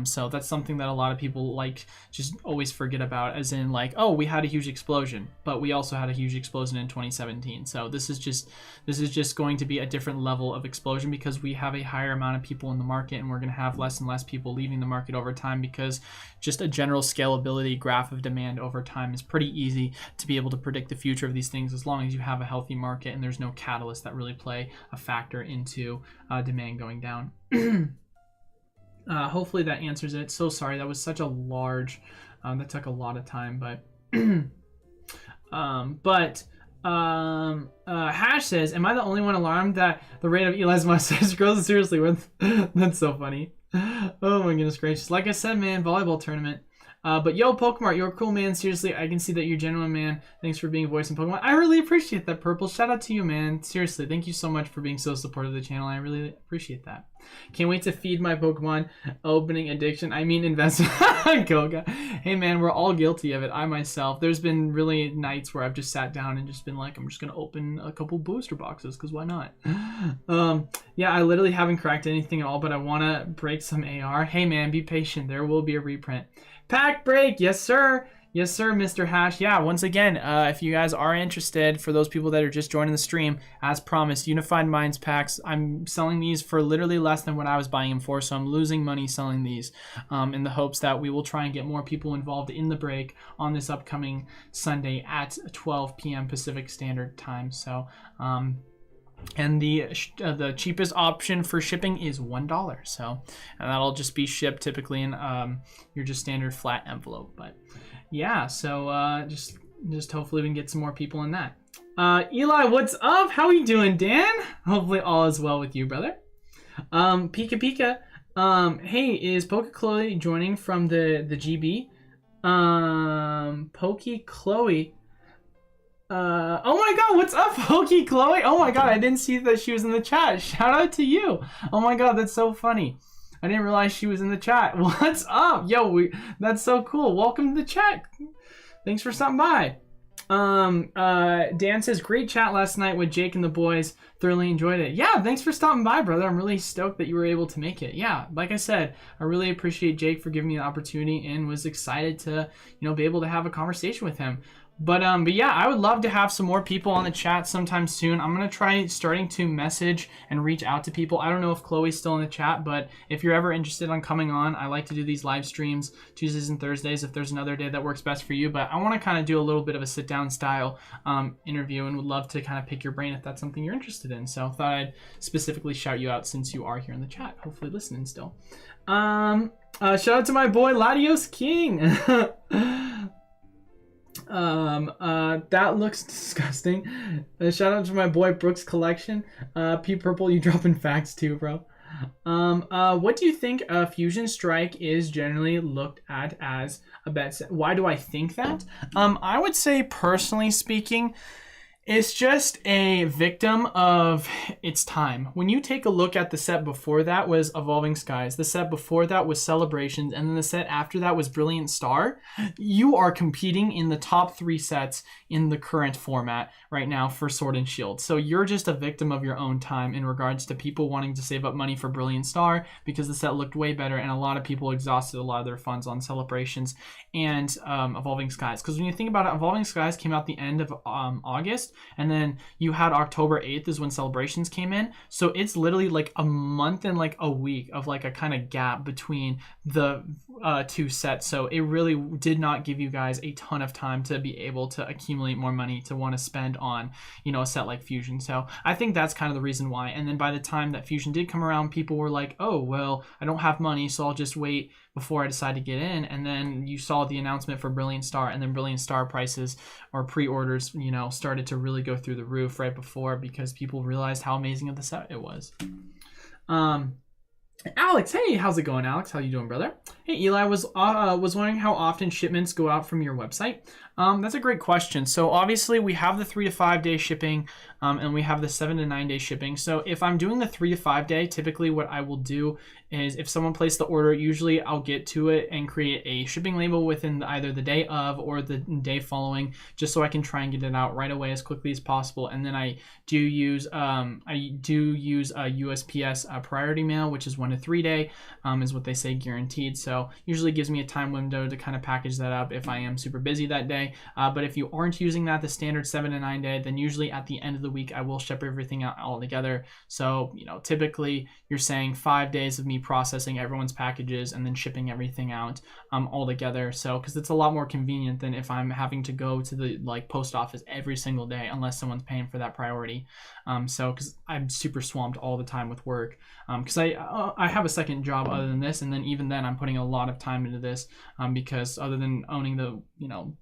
[SPEAKER 1] So that's something that a lot of people just always forget about, as in oh, we had a huge explosion, but we also had a huge explosion in 2017. So this is just going to be a different level of explosion because we have a higher amount of people in the market, and we're going to have less and less people leaving the market over time, because just a general scalability graph of demand over time is pretty easy to be able to predict the future of these things, as long as you have a healthy market and there's no catalysts that really play a factor into demand going down. Hopefully that answers it. So sorry, that was such a large, that took a lot of time, but Hash says, am I the only one alarmed that the rate of Eli's mustache grows? Seriously, that's so funny. Oh my goodness gracious. Like I said, man, volleyball tournament. But yo, Pokemon, you're a cool man. Seriously, I can see that you're a genuine man. Thanks for being a voice in Pokemon. I really appreciate that, Purple. Shout out to you, man. Seriously, thank you so much for being so supportive of the channel. I really appreciate that. Can't wait to feed my Pokemon opening addiction. I mean investment. Goga. Hey man, we're all guilty of it. I myself. There's been really nights where I've just sat down and just been like, I'm just gonna open a couple booster boxes because why not? Yeah, I literally haven't cracked anything at all, but I wanna break some AR. Hey man, be patient. There will be a reprint. Pack break, yes sir. Yes, sir, Mr. Hash. Yeah, once again, if you guys are interested, for those people that are just joining the stream, as promised, Unified Minds packs, I'm selling these for literally less than what I was buying them for, so I'm losing money selling these in the hopes that we will try and get more people involved in the break on this upcoming Sunday at 12 p.m. Pacific Standard Time. So, and the cheapest option for shipping is $1. So, and that'll just be shipped typically in your just standard flat envelope, but. Yeah, so just hopefully we can get some more people in that. Eli, what's up? How are you doing, Dan? Hopefully all is well with you, brother. Pika Pika. Hey, is Poke Chloe joining from the GB? Pokey Chloe. Oh my god, what's up, Pokey Chloe? Oh my god, I didn't see that she was in the chat. Shout out to you. Oh my god, that's so funny. I didn't realize she was in the chat. What's up? Yo, that's so cool. Welcome to the chat. Thanks for stopping by. Dan says, great chat last night with Jake and the boys. Thoroughly enjoyed it. Yeah, thanks for stopping by, brother. I'm really stoked that you were able to make it. Yeah, like I said, I really appreciate Jake for giving me the opportunity and was excited to, be able to have a conversation with him. But yeah, I would love to have some more people on the chat sometime soon. I'm going to try starting to message and reach out to people. I don't know if Chloe's still in the chat, but if you're ever interested on coming on, I like to do these live streams Tuesdays and Thursdays if there's another day that works best for you. But I want to kind of do a little bit of a sit-down style interview and would love to kind of pick your brain if that's something you're interested in. So I thought I'd specifically shout you out since you are here in the chat, hopefully listening still. Shout out to my boy Latios King. That looks disgusting. Shout out to my boy Brooks Collection. P Purple, you dropping facts too, bro. What do you think Fusion Strike is generally looked at as a bet set? Why do I think that? I would say, personally speaking, it's just a victim of its time. When you take a look at the set before that was Evolving Skies, the set before that was Celebrations, and then the set after that was Brilliant Star, you are competing in the top 3 sets in the current format right now for Sword and Shield. So you're just a victim of your own time in regards to people wanting to save up money for Brilliant Star because the set looked way better and a lot of people exhausted a lot of their funds on Celebrations and Evolving Skies. Because when you think about it, Evolving Skies came out the end of August, and then you had October 8th is when Celebrations came in. So it's literally like a month and like a week of like a kind of gap between the 2 sets. So it really did not give you guys a ton of time to be able to accumulate more money to want to spend on, a set like Fusion. So I think that's kind of the reason why. And then by the time that Fusion did come around, people were like, oh, well, I don't have money, so I'll just wait before I decide to get in. And then you saw the announcement for Brilliant Star, and then Brilliant Star prices or pre-orders, started to really go through the roof right before because people realized how amazing of the set it was. Alex, hey, how's it going, Alex? How you doing, brother? Hey, Eli, was wondering how often shipments go out from your website. That's a great question. So obviously we have the 3 to 5 day shipping, and we have the 7 to 9 day shipping. So if I'm doing the 3 to 5 day, typically what I will do is if someone placed the order, usually I'll get to it and create a shipping label within either the day of or the day following, just so I can try and get it out right away as quickly as possible. And then I do use a USPS priority mail, which is 1 to 3 day, is what they say guaranteed. So usually gives me a time window to kind of package that up if I am super busy that day. But if you aren't using that, the standard 7 to 9 day, then usually at the end of the week, I will ship everything out all together. So, typically you're saying 5 days of me processing everyone's packages and then shipping everything out all together. So, because it's a lot more convenient than if I'm having to go to the post office every single day, unless someone's paying for that priority. So, because I'm super swamped all the time with work. Because I I have a second job other than this, and then even then I'm putting a lot of time into this because other than owning the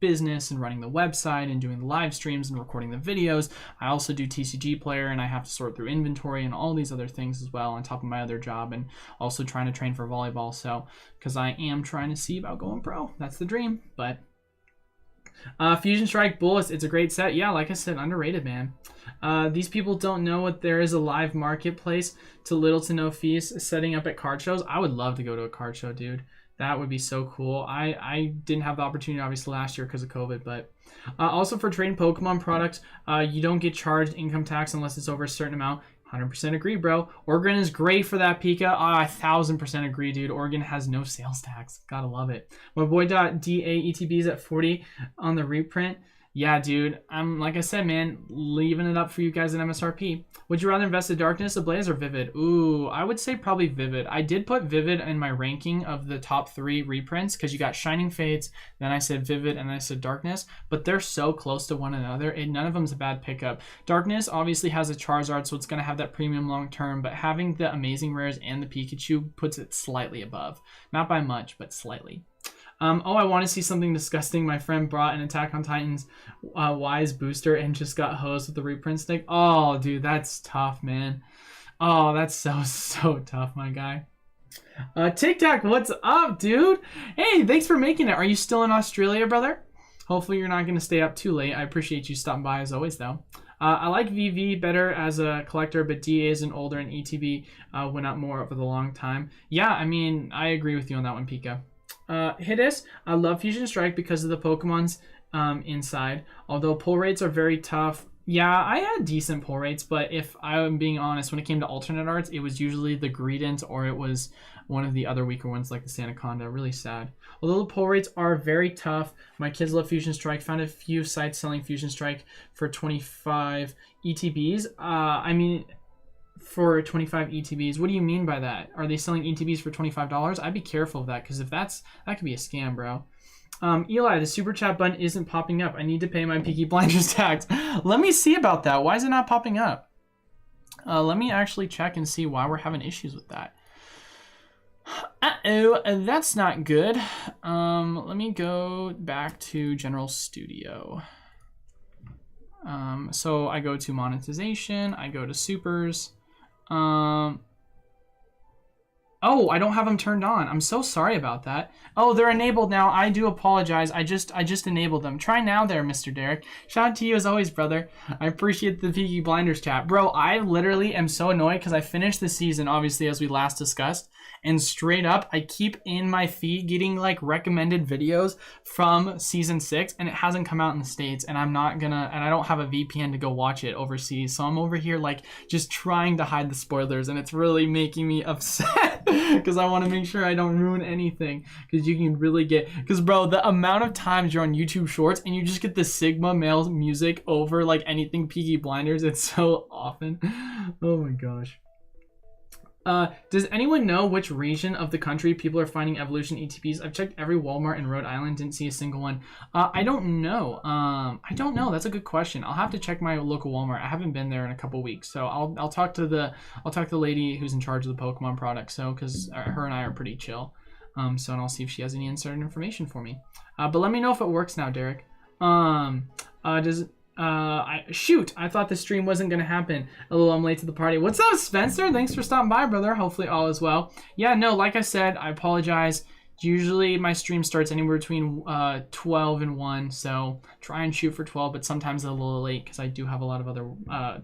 [SPEAKER 1] business and running the website and doing the live streams and recording the videos, I also do TCG Player, and I have to sort through inventory and all these other things as well on top of my other job, and also trying to train for volleyball. So because I am trying to see about going pro, that's the dream. But Fusion Strike Bullets, it's a great set. Yeah, like I said, underrated, man. These people don't know what there is a live marketplace to little to no fees setting up at card shows. I would love to go to a card show, dude. That would be so cool. I didn't have the opportunity, obviously, last year because of COVID, but also for trading Pokemon products, you don't get charged income tax unless it's over a certain amount. 100% agree, bro. Oregon is great for that, Pika. 1000% agree, dude. Oregon has no sales tax. Gotta love it. My boy .da ETBs at 40 on the reprint. Yeah, dude. I'm like I said, man, leaving it up for you guys at MSRP. Would you rather invest in Darkness, Ablaze, or Vivid? Ooh, I would say probably Vivid. I did put Vivid in my ranking of the top 3 reprints because you got Shining Fates, then I said Vivid, and then I said Darkness, but they're so close to one another, and none of them's a bad pickup. Darkness obviously has a Charizard, so it's going to have that premium long term, but having the Amazing Rares and the Pikachu puts it slightly above. Not by much, but slightly. Oh, I want to see something disgusting. My friend brought an Attack on Titan's Wise booster and just got hosed with the reprint stick. Oh, dude, that's tough, man. Oh, that's so tough, my guy. Tic Tac, what's up, dude? Hey, thanks for making it. Are you still in Australia, brother? Hopefully you're not going to stay up too late. I appreciate you stopping by as always, though. I like VV better as a collector, but DA isn't older and ETB went up more over the long time. Yeah, I mean, I agree with you on that one, Pika. Hidis, I love Fusion Strike because of the Pokemon's inside. Although pull rates are very tough. Yeah, I had decent pull rates, but if I'm being honest, when it came to alternate arts, it was usually the Greedent or it was one of the other weaker ones like the Sandaconda. Really sad. Although the pull rates are very tough, my kids love Fusion Strike. Found a few sites selling Fusion Strike for 25 ETBs. I mean, for 25 ETBs, what do you mean by that? Are they selling ETBs for $25? I'd be careful of that because if that could be a scam, bro. Eli, the super chat button isn't popping up. I need to pay my Peaky Blinders tax. Let me see about that. Why is it not popping up? Let me actually check and see why we're having issues with that. Uh-oh, that's not good. Let me go back to General Studio. So I go to monetization, I go to supers. Oh, I don't have them turned on. I'm so sorry about that. Oh, they're enabled now. I do apologize. I just enabled them. Try now there, Mr. Derek. Shout out to you as always, brother. I appreciate the Peaky Blinders chat. Bro, I literally am so annoyed because I finished the season, obviously, as we last discussed. And straight up, I keep in my feed getting like recommended videos from season 6, and it hasn't come out in the States, and I'm not gonna, and I don't have a VPN to go watch it overseas. So I'm over here like just trying to hide the spoilers, and it's really making me upset because I want to make sure I don't ruin anything. Because you can really get, because bro, the amount of times you're on YouTube Shorts and you just get the Sigma male music over like anything Peaky Blinders, it's so often. Oh my gosh. Does anyone know which region of the country people are finding evolution ETPs? I've checked every Walmart in Rhode Island, didn't see a single one. I don't know. I don't know. That's a good question. I'll have to check my local Walmart. I haven't been there in a couple weeks, so I'll talk to the lady who's in charge of the Pokemon product. So because her and I are pretty chill. And I'll see if she has any insider information for me. But let me know if it works now, Derek. Shoot, I thought the stream wasn't gonna happen. A little, I'm late to the party. What's up, Spencer? Thanks for stopping by, brother. Hopefully all is well. Yeah, no, like I said, I apologize. Usually my stream starts anywhere between 12 and 1, so try and shoot for 12, but sometimes a little late because I do have a lot of other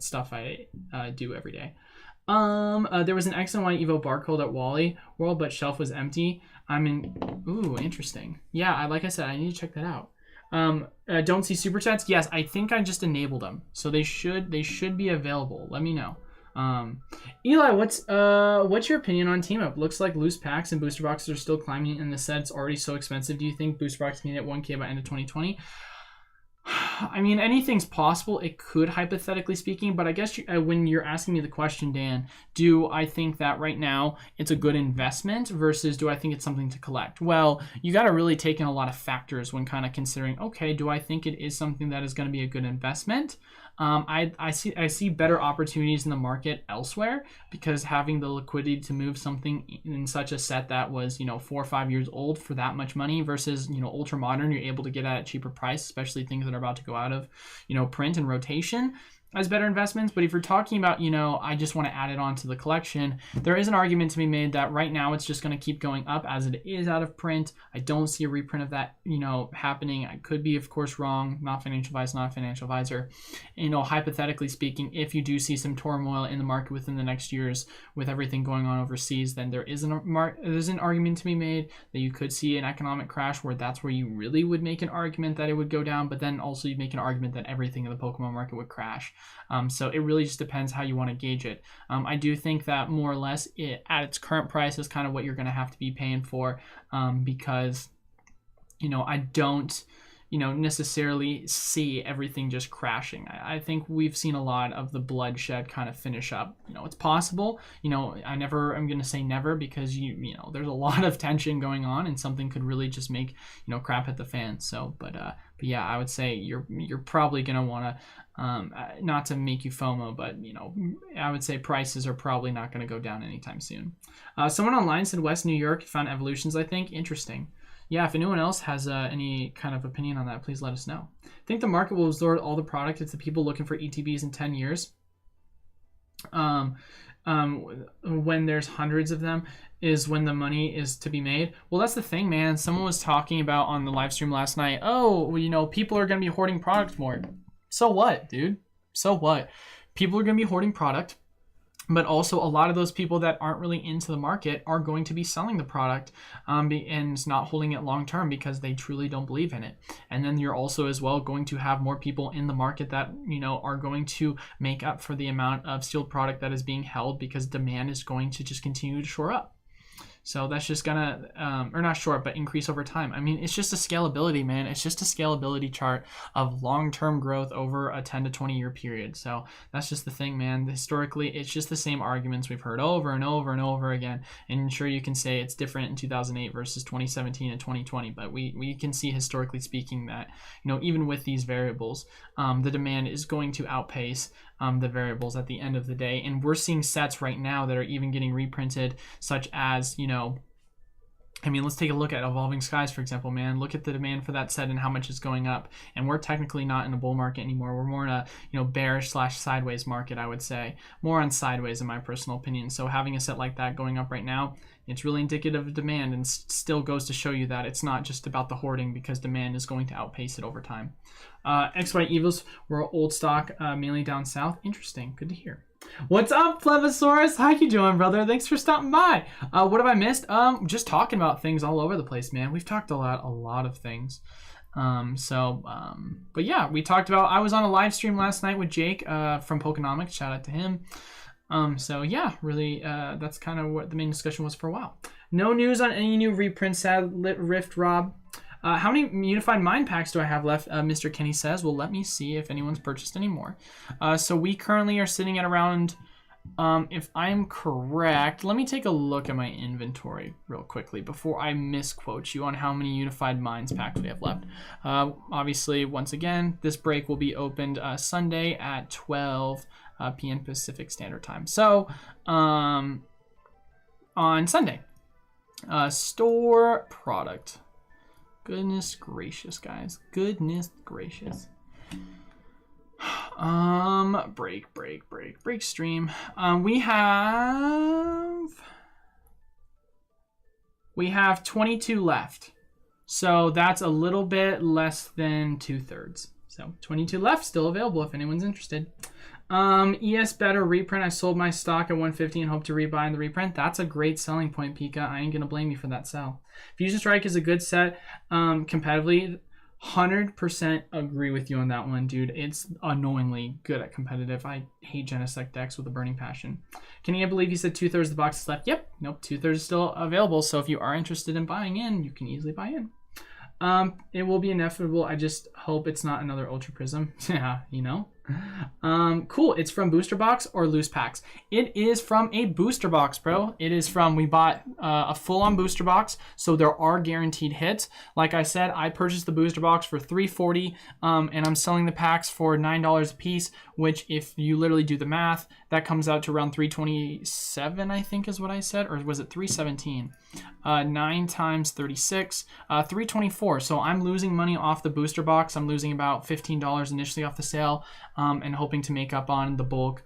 [SPEAKER 1] stuff I do every day. There was an X and Y Evo barcode at Wally World, but shelf was empty. Ooh, interesting. Yeah, like I said, I need to check that out. Don't see super chats. Yes, I think I just enabled them, so they should be available. Let me know. Eli, what's your opinion on team up? Looks like loose packs and booster boxes are still climbing, and the set's already so expensive. Do you think booster box can hit 1K by end of 2020? I mean, anything's possible. It could, hypothetically speaking, but I guess when you're asking me the question, Dan, do I think that right now it's a good investment versus do I think it's something to collect? Well, you got to really take in a lot of factors when kind of considering, okay, do I think it is something that is going to be a good investment? I see better opportunities in the market elsewhere, because having the liquidity to move something in such a set that was, 4 or 5 years old for that much money versus, ultra modern, you're able to get at a cheaper price, especially things that are about to go out of, print and rotation, as better investments. But if you're talking about, I just want to add it on to the collection, there is an argument to be made that right now it's just going to keep going up as it is out of print. I don't see a reprint of that, happening. I could be, of course, wrong. Not financial advice, not a financial advisor. Hypothetically speaking, if you do see some turmoil in the market within the next years with everything going on overseas, then there's an argument to be made that you could see an economic crash where that's where you really would make an argument that it would go down, but then also you make an argument that everything in the Pokemon market would crash. So it really just depends how you want to gauge it. I do think that more or less at its current price is kind of what you're going to have to be paying for, because, I don't, necessarily see everything just crashing. I think we've seen a lot of the bloodshed kind of finish up. It's possible. I'm going to say never, because there's a lot of tension going on, and something could really just make crap hit the fan. So, but yeah, I would say you're probably going to want to, not to make you FOMO, but I would say prices are probably not going to go down anytime soon. Someone online said West New York found evolutions, I think. Interesting. Yeah, if anyone else has any kind of opinion on that, please let us know. I think the market will absorb all the product. It's the people looking for ETBs in 10 years. When there's hundreds of them is when the money is to be made. Well, that's the thing, man. Someone was talking about on the live stream last night, people are going to be hoarding product more. So what, dude? So what? People are going to be hoarding product. But also a lot of those people that aren't really into the market are going to be selling the product and not holding it long term because they truly don't believe in it. And then you're also as well going to have more people in the market that, are going to make up for the amount of sealed product that is being held, because demand is going to just continue to shore up. So that's just gonna, or not short, but increase over time. I mean, it's just a scalability, man. It's just a scalability chart of long-term growth over a 10 to 20 year period. So that's just the thing, man. Historically, it's just the same arguments we've heard over and over and over again. And sure, you can say it's different in 2008 versus 2017 and 2020, but we can see historically speaking that, even with these variables, the demand is going to outpace the variables at the end of the day. And we're seeing sets right now that are even getting reprinted, such as, let's take a look at Evolving Skies, for example, man. Look at the demand for that set and how much it's going up. And we're technically not in a bull market anymore. We're more in a, bearish / sideways market, I would say. More on sideways in my personal opinion. So having a set like that going up right now, it's really indicative of demand, and still goes to show you that it's not just about the hoarding, because demand is going to outpace it over time. XY Evos were old stock, mainly down south. Interesting. Good to hear. What's up, Plevosaurus? How you doing, brother? Thanks for stopping by. What have I missed? Just talking about things all over the place, man. We've talked a lot of things. But yeah, we talked about, I was on a live stream last night with Jake from Pokenomics. Shout out to him. So yeah, really, that's kind of what the main discussion was for a while. No news on any new reprints, sad Rift, Rob. How many Unified Mind Packs do I have left? Mr. Kenny says. Well, let me see if anyone's purchased any more. So we currently are sitting at around, if I'm correct, let me take a look at my inventory real quickly before I misquote you on how many Unified Minds Packs we have left. Obviously, once again, this break will be opened Sunday at 12 p.m. Pacific Standard Time. So, on Sunday, store product. Goodness gracious, guys. Goodness gracious. Break stream. We have 22 left. So that's a little bit less than 2/3. So 22 left, still available if anyone's interested. ES Better reprint. I sold my stock at 150 and hope to rebuy in the reprint. That's a great selling point, Pika. I ain't gonna blame you for that sell. Fusion Strike is a good set competitively. 100% agree with you on that one, dude. It's annoyingly good at competitive. I hate Genesect decks with a burning passion. Kenny, I believe you said 2/3 of the box is left. Yep. Nope. 2/3 is still available. So if you are interested in buying in, you can easily buy in. It will be inevitable. I just hope it's not another Ultra Prism. Yeah, Cool. It's from booster box or loose packs. It is from a booster box, bro. It is from, we bought a full-on booster box, so there are guaranteed hits. Like I said, I purchased the booster box for $3.40, and I'm selling the packs for $9 a piece, which if you literally do the math, that comes out to around $327, I think is what I said, or was it $317? 9 times 36, $324. So I'm losing money off the booster box. I'm losing about $15 initially off the sale, and hoping to make up on the bulk.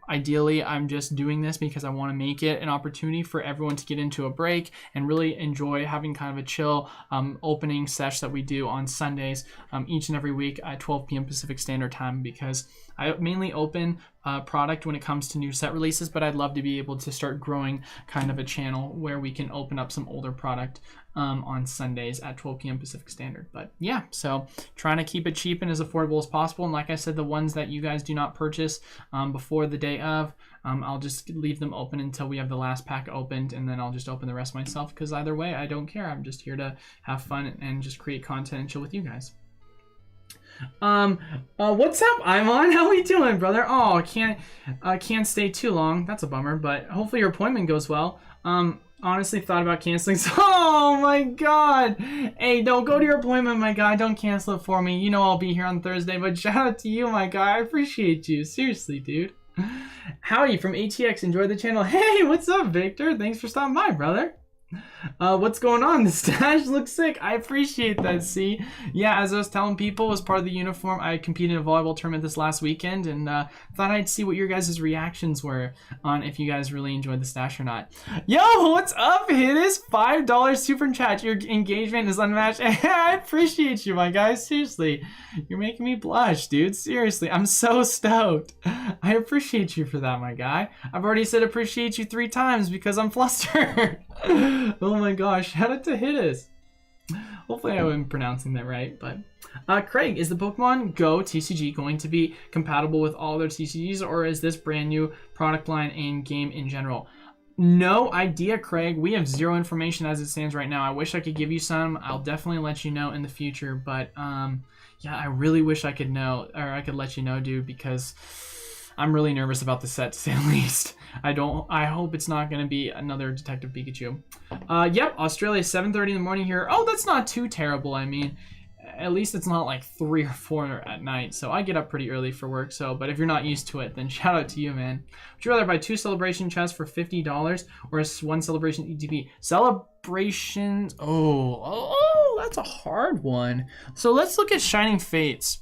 [SPEAKER 1] Ideally, I'm just doing this because I want to make it an opportunity for everyone to get into a break and really enjoy having kind of a chill opening sesh that we do on Sundays each and every week at 12 p.m. Pacific Standard Time, because I mainly open product when it comes to new set releases, but I'd love to be able to start growing kind of a channel where we can open up some older product on Sundays at 12 p.m. Pacific Standard. But yeah, so trying to keep it cheap and as affordable as possible. And like I said, the ones that you guys do not purchase before the day of, I'll just leave them open until we have the last pack opened, and then I'll just open the rest myself, because either way, I don't care. I'm just here to have fun and just create content and chill with you guys. What's up, Imon? How we doing, brother? Oh, can't stay too long. That's a bummer, but hopefully your appointment goes well. Honestly thought about canceling. So, oh my god. Hey, don't go to your appointment, my guy. Don't cancel it for me. You know I'll be here on Thursday, but shout out to you, my guy. I appreciate you. Seriously, dude. Howdy from ATX. Enjoy the channel. Hey, what's up, Victor? Thanks for stopping by, brother. What's going on? The stash looks sick. I appreciate that. See, yeah, as I was telling people, as part of the uniform, I competed in a volleyball tournament this last weekend, and thought I'd see what your guys' reactions were on if you guys really enjoyed the stash or not. Yo, what's up? It is $5 super chat. Your engagement is unmatched. I appreciate you, my guy. Seriously, you're making me blush, dude. Seriously, I'm so stoked. I appreciate you for that, my guy. I've already said appreciate you 3 times because I'm flustered. Oh my gosh, shout out to Hittis. Hopefully I'm pronouncing that right, but Craig, is the Pokemon Go TCG going to be compatible with all their TCGs, or is this brand new product line and game in general? No idea, Craig. We have zero information as it stands right now. I wish I could give you some. I'll definitely let you know in the future, but yeah, I really wish I could know, or I could let you know, dude, because I'm really nervous about the set, to say the least. I hope it's not going to be another Detective Pikachu. Yep, Australia, 7:30 in the morning here. Oh, that's not too terrible. I mean, at least it's not like 3 or 4 at night. So I get up pretty early for work. So, but if you're not used to it, then shout out to you, man. Would you rather buy 2 celebration chests for $50 or 1 celebration ETB? Celebrations. Oh, that's a hard one. So let's look at Shining Fates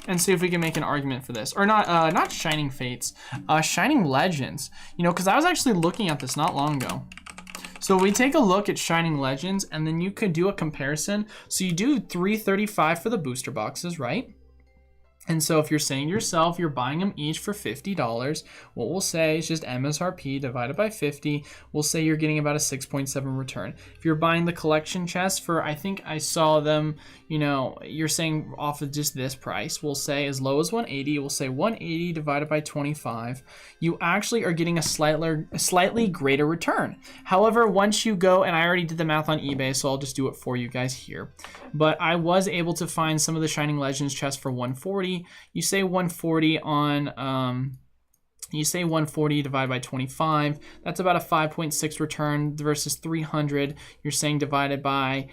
[SPEAKER 1] and see if we can make an argument for this. Or not Shining Fates, Shining Legends. You know, because I was actually looking at this not long ago. So we take a look at Shining Legends, and then you could do a comparison. So you do $335 for the booster boxes, right? And so if you're saying to yourself, you're buying them each for $50, what we'll say is just MSRP divided by 50. We'll say you're getting about a 6.7 return. If you're buying the collection chest for, I think I saw them, you know, you're saying off of just this price, we'll say as low as 180. We'll say 180 divided by 25. You actually are getting a slightly greater return. However, once you go, and I already did the math on eBay, so I'll just do it for you guys here. But I was able to find some of the Shining Legends chests for 140. You say 140 on, you say 140 divided by 25. That's about a 5.6 return versus 300. You're saying divided by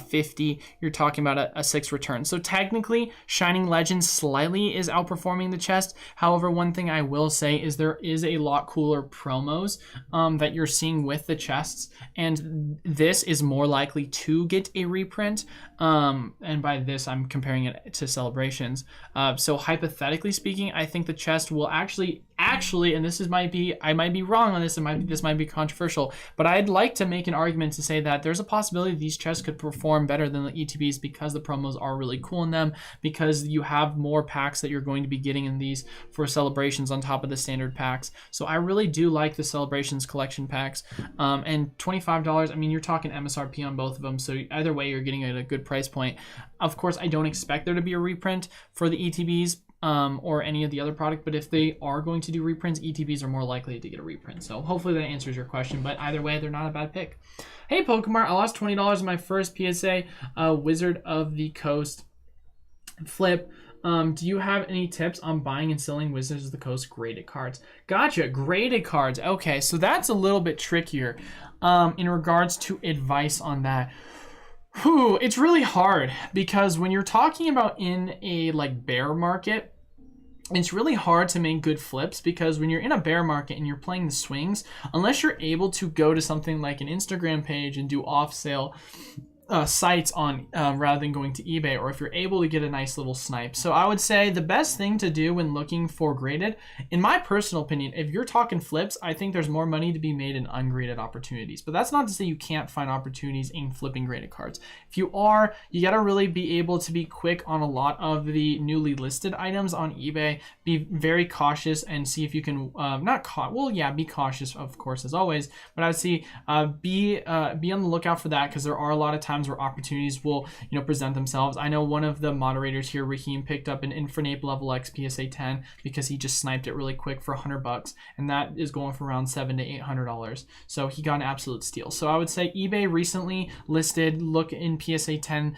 [SPEAKER 1] 50. You're talking about a 6 return. So technically, Shining Legends slightly is outperforming the chest. However, one thing I will say is there is a lot cooler promos that you're seeing with the chests, and this is more likely to get a reprint. And by this, I'm comparing it to Celebrations. So hypothetically speaking, I think the chest will actually, and this might be, I might be wrong on this, this might be controversial, but I'd like to make an argument to say that there's a possibility these chests could perform better than the ETBs because the promos are really cool in them, because you have more packs that you're going to be getting in these for Celebrations on top of the standard packs. So I really do like the Celebrations collection packs. And $25, I mean, you're talking MSRP on both of them, so either way you're getting it at a good price point. Of course, I don't expect there to be a reprint for the ETBs or any of the other product, but if they are going to do reprints, ETBs are more likely to get a reprint. So hopefully that answers your question, but either way, they're not a bad pick. Hey, Pokemon, I lost $20 in my first PSA Wizard of the Coast flip. Do you have any tips on buying and selling Wizards of the Coast graded cards? Gotcha, graded cards. Okay, so that's a little bit trickier in regards to advice on that. Whew, it's really hard because when you're talking about in a like bear market, it's really hard to make good flips because when you're in a bear market and you're playing the swings, unless you're able to go to something like an Instagram page and do off sale sites on rather than going to eBay, or if you're able to get a nice little snipe. So I would say the best thing to do when looking for graded, in my personal opinion, if you're talking flips, I think there's more money to be made in ungraded opportunities. But that's not to say you can't find opportunities in flipping graded cards. If you are, you got to really be able to be quick on a lot of the newly listed items on eBay. Be very cautious and see if you can be cautious, of course, as always. But I would say be on the lookout for that, because there are a lot of times where opportunities will present themselves. I know one of the moderators here, Raheem, picked up an Infernape level X PSA 10 because he just sniped it really quick for $100, and that is going for around $700 to $800. So he got an absolute steal. So I would say eBay recently listed, look in PSA 10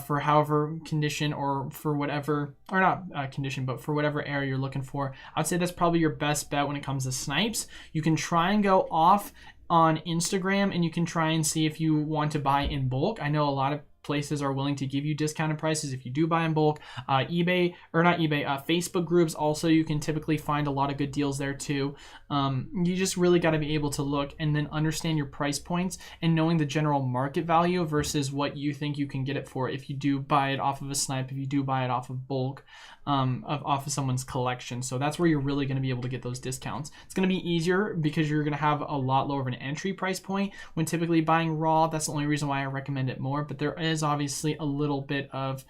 [SPEAKER 1] for however condition or for whatever, or not condition, but for whatever area you're looking for. I'd say that's probably your best bet when it comes to snipes. You can try and go off on Instagram and you can try and see if you want to buy in bulk. I know a lot of places are willing to give you discounted prices if you do buy in bulk. Facebook groups also, you can typically find a lot of good deals there too. You just really got to be able to look and then understand your price points and knowing the general market value versus what you think you can get it for if you do buy it off of a snipe, if you do buy it off of bulk, off of someone's collection. So that's where you're really going to be able to get those discounts. It's going to be easier because you're going to have a lot lower of an entry price point when typically buying raw. That's the only reason why I recommend it more, but there is obviously a little bit of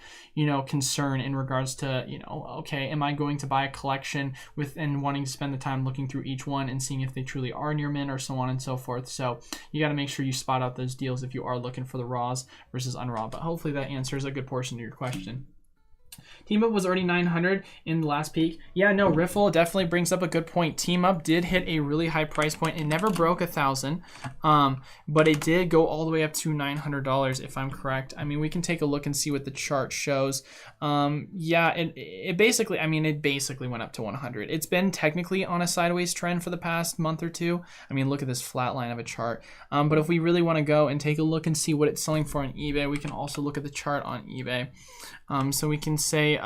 [SPEAKER 1] concern in regards to okay, am I going to buy a collection with and wanting to spend the time looking through each one and seeing if they truly are near mint, or so on and so forth. So you got to make sure you spot out those deals if you are looking for the raws versus unraw. But hopefully that answers a good portion of your question. Team Up was already 900 in the last peak. Yeah, no, Riffle definitely brings up a good point. Team Up did hit a really high price point. It never broke 1,000, but it did go all the way up to $900 if I'm correct. I mean, we can take a look and see what the chart shows. Yeah, it basically went up to 100. It's been technically on a sideways trend for the past month or two. I mean, look at this flat line of a chart. But if we really want to go and take a look and see what it's selling for on eBay, we can also look at the chart on eBay. So we can say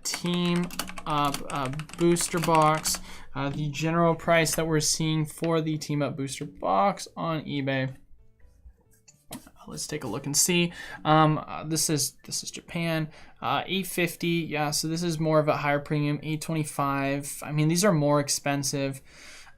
[SPEAKER 1] Team Up booster box, the general price that we're seeing for the Team Up booster box on eBay. Let's take a look and see. This is Japan, 850. Yeah, so this is more of a higher premium, 825. I mean, these are more expensive.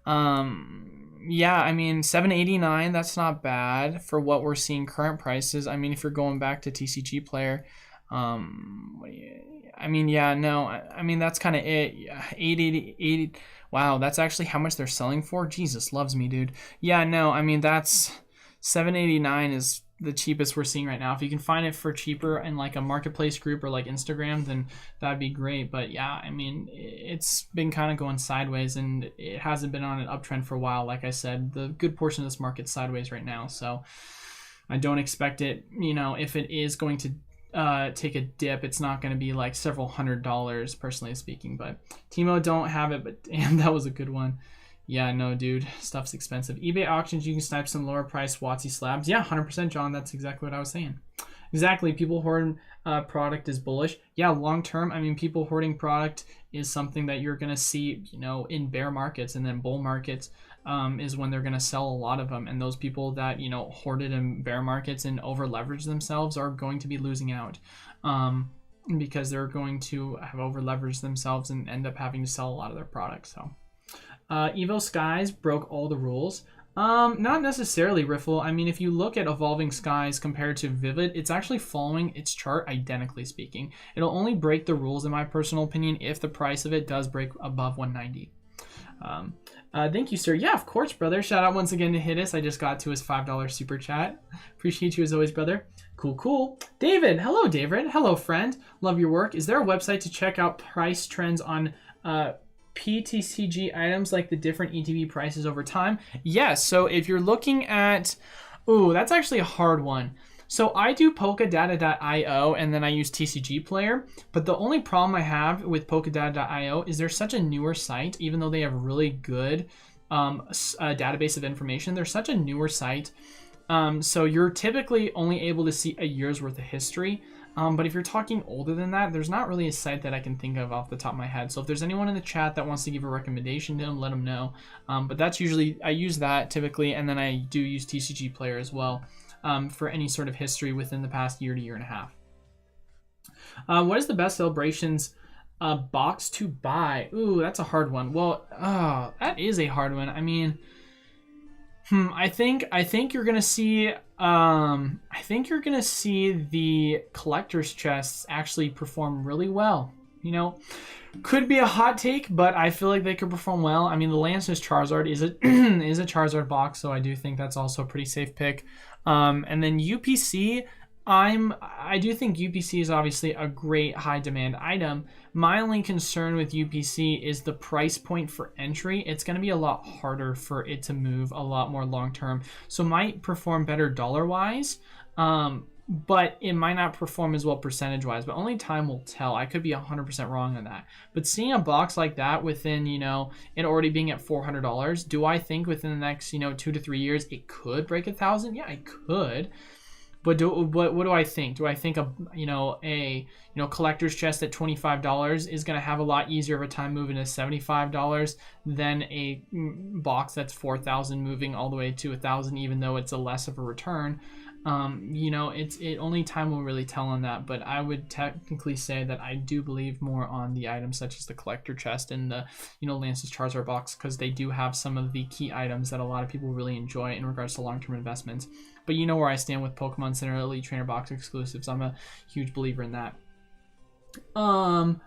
[SPEAKER 1] Yeah, I mean, 789, that's not bad for what we're seeing current prices. I mean, if you're going back to TCG Player, I mean, yeah, no, I mean, that's kind of it. 880. Wow, that's actually how much they're selling for? Jesus loves me, dude. Yeah, no, I mean, that's 789 is the cheapest we're seeing right now. If you can find it for cheaper in like a marketplace group or like Instagram, then that'd be great. But yeah, I mean, it's been kind of going sideways and it hasn't been on an uptrend for a while. Like I said, the good portion of this market's sideways right now. So I don't expect it, if it is going to take a dip, it's not going to be like several $100s, personally speaking. But Timo don't have it, but damn, that was a good one. Yeah, no, dude, stuff's expensive. eBay auctions, you can snipe some lower price WOTC slabs. Yeah, 100%, John. That's exactly what I was saying. Exactly. People hoarding product is bullish. Yeah, long term, I mean, people hoarding product is something that you're going to see, in bear markets, and then bull markets is when they're going to sell a lot of them. And those people that, hoarded in bear markets and over leveraged themselves are going to be losing out because they're going to have over leveraged themselves and end up having to sell a lot of their products. So. Evo Skies broke all the rules. Not necessarily, Riffle. I mean, if you look at Evolving Skies compared to Vivid, it's actually following its chart identically speaking. It'll only break the rules, in my personal opinion, if the price of it does break above 190. Thank you, sir. Yeah, of course, brother. Shout out once again to Hittis. I just got to his $5 super chat. Appreciate you as always, brother. Cool. David. Hello, David. Hello, friend. Love your work. Is there a website to check out price trends on PTCG items, like the different ETB prices over time? Yes. So if you're looking at, that's actually a hard one. So I do polkadata.io and then I use TCG Player. But the only problem I have with polkadata.io is they're such a newer site, even though they have really good database of information. They're such a newer site. So you're typically only able to see a year's worth of history. But if you're talking older than that, there's not really a site that I can think of off the top of my head. So if there's anyone in the chat that wants to give a recommendation to them, let them know. But that's usually, I use that typically, and then I do use TCG Player as well for any sort of history within the past year to year and a half. What is the best celebrations box to buy? Ooh, that's a hard one. Well, that is a hard one. I mean, I think you're gonna see the collector's chests actually perform really well. You know, could be a hot take, but I feel like they could perform well. I mean, the Lance's Charizard is a is a Charizard box, so I do think that's also a pretty safe pick. And then UPC, I do think UPC is obviously a great high demand item. My only concern with UPC is the price point for entry. It's going to be a lot harder for it to move a lot more long term. So it might perform better dollar wise, but it might not perform as well percentage wise, but only time will tell. I could be 100% wrong on that. But seeing a box like that within, you know, it already being at $400, do I think within the next, you know, 2 to 3 years it could break 1,000? Yeah, it could. But what do I think? Do I think a collector's chest at $25 is going to have a lot easier of a time moving to $75 than a box that's $4,000 moving all the way to $1,000, even though it's a less of a return? You know, it only time will really tell on that, but I would technically say that I do believe more on the items such as the collector chest and the, you know, Lance's Charizard box, because they do have some of the key items that a lot of people really enjoy in regards to long-term investments. But you know where I stand with Pokemon Center Elite Trainer box exclusives. I'm a huge believer in that. In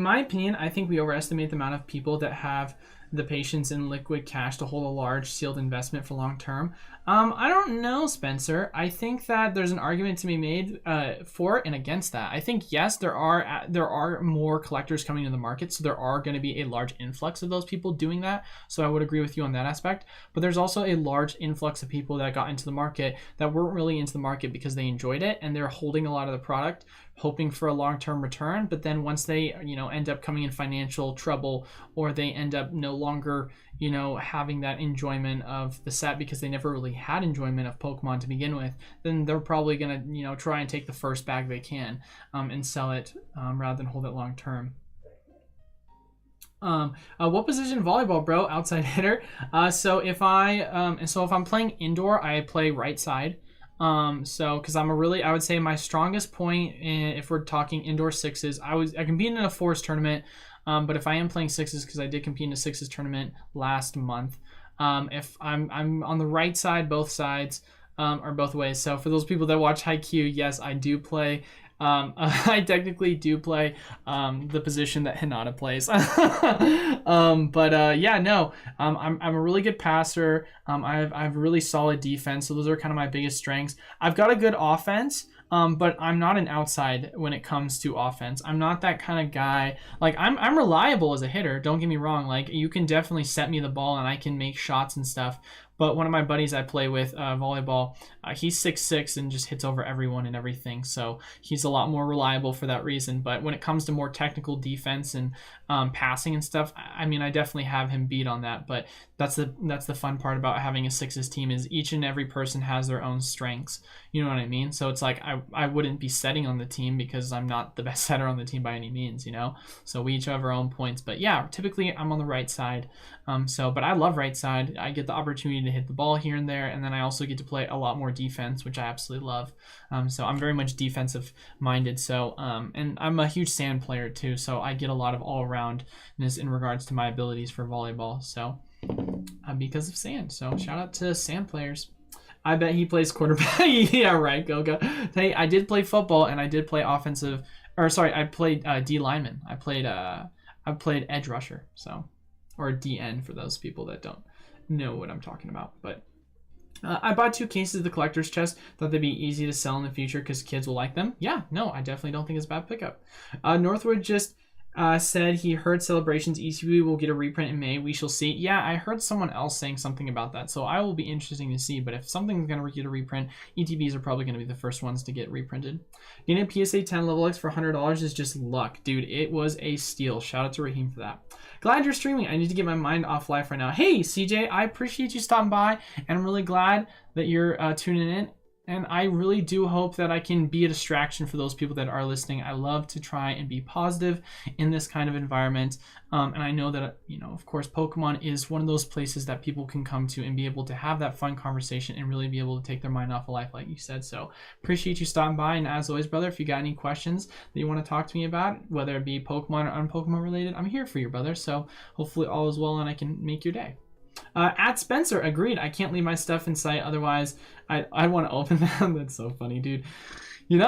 [SPEAKER 1] my opinion, I think we overestimate the amount of people that have the patience in liquid cash to hold a large sealed investment for long term. I don't know, Spencer. I think that there's an argument to be made for and against that. I think, yes, there are more collectors coming to the market, so there are going to be a large influx of those people doing that. So I would agree with you on that aspect. But there's also a large influx of people that got into the market that weren't really into the market because they enjoyed it and they're holding a lot of the product, hoping for a long-term return. But then once they, you know, end up coming in financial trouble, or they end up no longer, you know, having that enjoyment of the set because they never really had enjoyment of Pokemon to begin with, then they're probably gonna, you know, try and take the first bag they can and sell it rather than hold it long term. What position volleyball, bro? Outside hitter. So if I'm playing indoor, I play right side. Because I would say my strongest point if we're talking indoor sixes, I compete in a fours tournament, but if I am playing sixes, because I did compete in a sixes tournament last month, if I'm on the right side, both sides, or both ways. So for those people that watch Haikyuu, yes, I do play. I technically do play the position that Hinata plays. I'm a really good passer. I have really solid defense, so those are kind of my biggest strengths. I've got a good offense, but I'm not an outside when it comes to offense. I'm not that kind of guy. Like, I'm reliable as a hitter, don't get me wrong. Like, you can definitely set me the ball and I can make shots and stuff. But one of my buddies I play with, volleyball, he's 6'6" and just hits over everyone and everything. So he's a lot more reliable for that reason. But when it comes to more technical defense and passing and stuff, I mean, I definitely have him beat on that. But that's the fun part about having a sixes team, is each and every person has their own strengths. You know what I mean? So it's like I wouldn't be setting on the team because I'm not the best setter on the team by any means, you know? So we each have our own points. But yeah, typically I'm on the right side. But I love right side. I get the opportunity to hit the ball here and there, and then I also get to play a lot more defense, which I absolutely love. So I'm very much defensive minded. So and I'm a huge sand player too, so I get a lot of all aroundness in regards to my abilities for volleyball. So because of sand. So shout out to sand players. I bet he plays quarterback. Yeah, right, Goga. Hey, I did play football and I did play offensive. I played D lineman. I played edge rusher. So, or DN for those people that don't know what I'm talking about. But I bought 2 cases of the collector's chest. Thought they'd be easy to sell in the future because kids will like them. Yeah, no, I definitely don't think it's a bad pickup. Northwood just said he heard Celebrations ETB will get a reprint in May. We shall see. Yeah, I heard someone else saying something about that, so I will be interesting to see. But if something's going to get a reprint, ETBs are probably going to be the first ones to get reprinted. Getting a PSA 10 level X for $100 is just luck. Dude, it was a steal. Shout out to Raheem for that. Glad you're streaming. I need to get my mind off life right now. Hey, CJ, I appreciate you stopping by, and I'm really glad that you're tuning in. And I really do hope that I can be a distraction for those people that are listening. I love to try and be positive in this kind of environment. And I know that, you know, of course, Pokemon is one of those places that people can come to and be able to have that fun conversation and really be able to take their mind off of life, like you said. So appreciate you stopping by. And as always, brother, if you got any questions that you want to talk to me about, whether it be Pokemon or un-Pokemon related, I'm here for you, brother. So hopefully all is well and I can make your day. At Spencer, agreed. I can't leave my stuff in sight, otherwise I want to open them. That's so funny, dude. You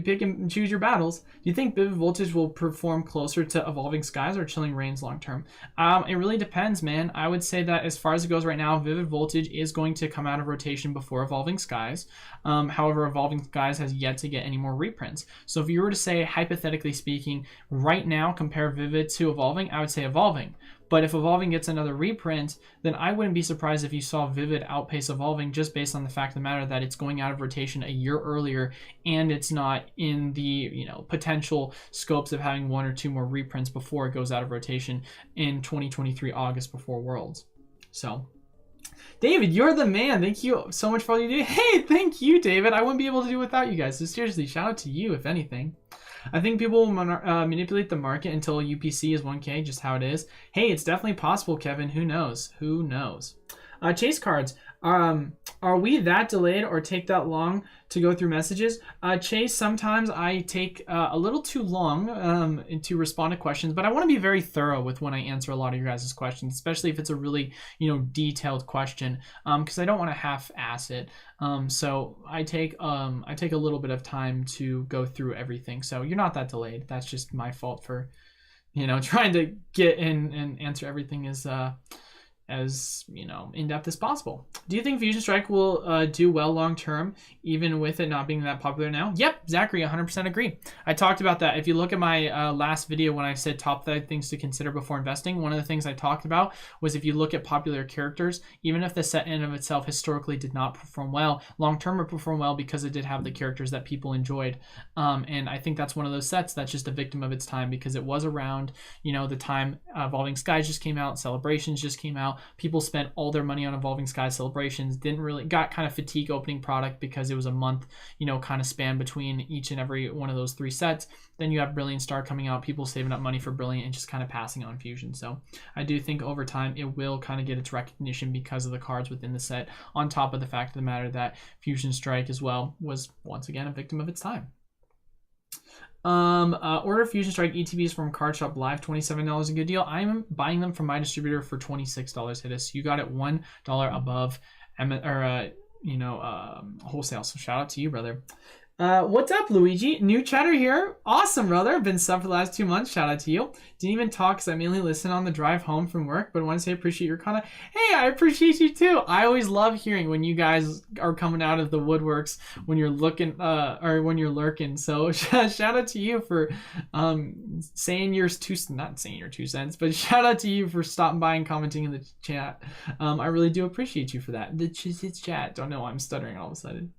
[SPEAKER 1] pick and choose your battles. Do you think Vivid Voltage will perform closer to Evolving Skies or Chilling Reigns long term? It really depends, man. I would say that as far as it goes right now, Vivid Voltage is going to come out of rotation before Evolving Skies. However, Evolving Skies has yet to get any more reprints. So if you were to say, hypothetically speaking, right now compare Vivid to Evolving, I would say Evolving. But if Evolving gets another reprint, then I wouldn't be surprised if you saw Vivid outpace Evolving, just based on the fact of the matter that it's going out of rotation a year earlier and it's not in the, you know, potential scopes of having 1 or 2 more reprints before it goes out of rotation in 2023 August before Worlds. So David, you're the man. Thank you so much for all you do. Hey, thank you, David. I wouldn't be able to do without you guys. So seriously, shout out to you, if anything. I think people will manipulate the market until UPC is 1K, just how it is. Hey, it's definitely possible, Kevin. Who knows? Who knows? Chase cards. Are we that delayed or take that long to go through messages? Chase, sometimes I take a little too long to respond to questions, but I want to be very thorough with when I answer a lot of your guys' questions, especially if it's a really, you know, detailed question, because I don't want to half-ass it. So I take a little bit of time to go through everything. So you're not that delayed. That's just my fault for, you know, trying to get in and answer everything as you know, in-depth as possible. Do you think Fusion Strike will do well long term, even with it not being that popular now? Yep, Zachary, 100% agree. I talked about that. If you look at my last video when I said top 5 things to consider before investing, one of the things I talked about was if you look at popular characters, even if the set in of itself historically did not perform well, long term it performed well because it did have the characters that people enjoyed. And I think that's one of those sets that's just a victim of its time, because it was around, you know, the time Evolving Skies just came out, Celebrations just came out. People spent all their money on Evolving Skies Celebrations, got kind of fatigue opening product because it was a month, you know, kind of span between each and every one of those 3 sets. Then you have Brilliant Star coming out, people saving up money for Brilliant and just kind of passing on Fusion. So I do think over time it will kind of get its recognition because of the cards within the set, on top of the fact of the matter that Fusion Strike as well was once again a victim of its time. Order Fusion Strike ETBs from Card Shop Live, $27, a good deal. I'm buying them from my distributor for $26. Hit us. You got it $1 above wholesale. So shout out to you, brother. What's up, Luigi? New chatter here. Awesome, brother. Been sub for the last 2 months. Shout out to you. Didn't even talk because I mainly listen on the drive home from work, but I want to say appreciate your content. Hey, I appreciate you too. I always love hearing when you guys are coming out of the woodworks when you're looking or when you're lurking. So shout out to you for saying your not saying your 2 cents, but shout out to you for stopping by and commenting in the chat. I really do appreciate you for that. It's chat. Don't know why I'm stuttering all of a sudden.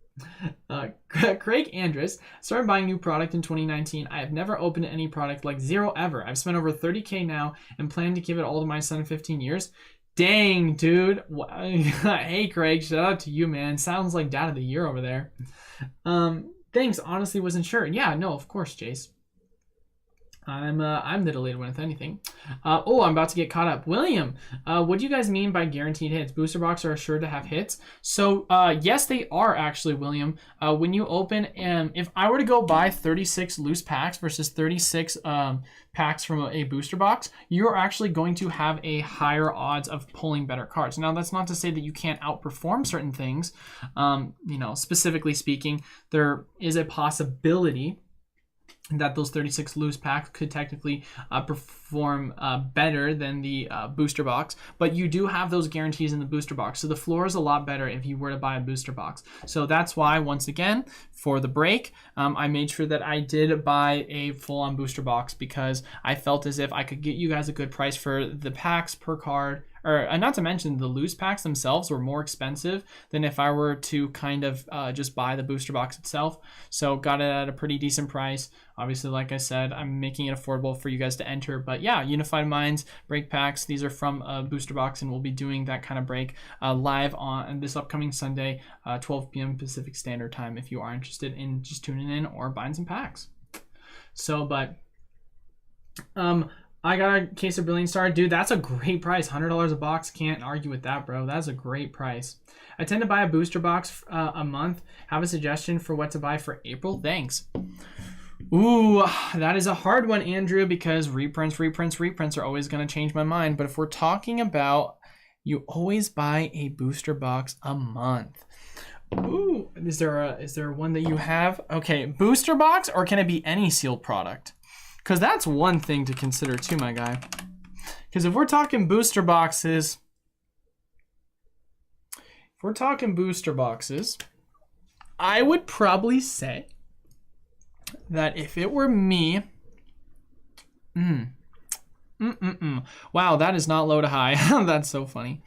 [SPEAKER 1] Craig Andrus started buying new product in 2019. I have never opened any product, like 0 ever. I've spent over 30K now and plan to give it all to my son in 15 years. Dang, dude. Hey, Craig, shout out to you, man. Sounds like dad of the year over there. Thanks. Honestly, wasn't sure. Yeah, no, of course, Jace. I'm the delayed one, if anything. I'm about to get caught up. William, what do you guys mean by guaranteed hits? Booster boxes are sure to have hits. So yes, they are actually, William. When you open, if I were to go buy 36 loose packs versus 36 packs from a booster box, you're actually going to have a higher odds of pulling better cards. Now, that's not to say that you can't outperform certain things. Specifically speaking, there is a possibility that those 36 loose packs could technically perform better than the booster box, but you do have those guarantees in the booster box. So the floor is a lot better if you were to buy a booster box. So that's why, once again, for the break, I made sure that I did buy a full-on booster box because I felt as if I could get you guys a good price for the packs per card. Or not to mention the loose packs themselves were more expensive than if I were to kind of just buy the booster box itself. So got it at a pretty decent price. Obviously, like I said, I'm making it affordable for you guys to enter. But yeah, Unified Minds break packs. These are from a booster box, and we'll be doing that kind of break live on this upcoming Sunday, 12 p.m. Pacific Standard Time, if you are interested in just tuning in or buying some packs. So, but I got a case of Brilliant Star. Dude, that's a great price. $100 a box. Can't argue with that, bro. That's a great price. I tend to buy a booster box a month. Have a suggestion for what to buy for April? Thanks. Ooh, that is a hard one, Andrew, because reprints are always going to change my mind. But if we're talking about you always buy a booster box a month. Ooh, is there one that you have? Okay, booster box, or can it be any sealed product? Because that's one thing to consider too, my guy. Because if we're talking booster boxes, I would probably say that if it were me, wow, that is not low to high. That's so funny.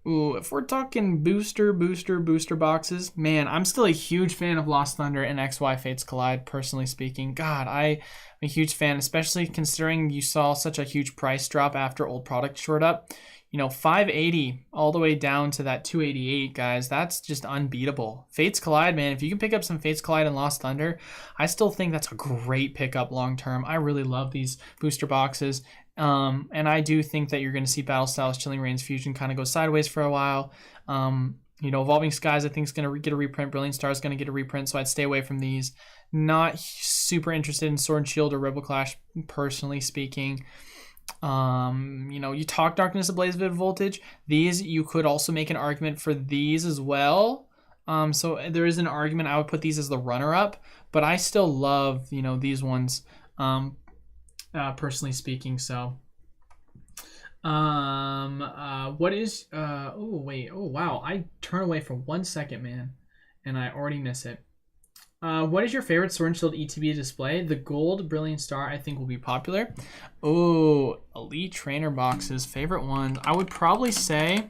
[SPEAKER 1] Ooh, if we're talking booster boxes, man, I'm still a huge fan of Lost Thunder and XY Fates Collide, personally speaking. God, I'm a huge fan, especially considering you saw such a huge price drop after old product short up. You know, $580 all the way down to that $288, guys. That's just unbeatable. Fates Collide, man, if you can pick up some Fates Collide and Lost Thunder, I still think that's a great pickup long term. I really love these booster boxes. And I do think that you're going to see Battle Styles, Chilling Reigns, Fusion kind of go sideways for a while. You know, Evolving Skies, I think, is going to get a reprint. Brilliant Star is going to get a reprint, so I'd stay away from these. Not super interested in Sword and Shield or Rebel Clash, personally speaking. You know, you talk Darkness Ablaze, Vivid Voltage. These, you could also make an argument for these as well. So there is an argument. I would put these as the runner-up, but I still love, you know, these ones, personally speaking. So, what is, oh, wait, oh, wow. I turn away for 1 second, man, and I already miss it. What is your favorite Sword and Shield ETB display? The gold Brilliant Star, I think, will be popular. Oh, Elite Trainer boxes, favorite ones. I would probably say,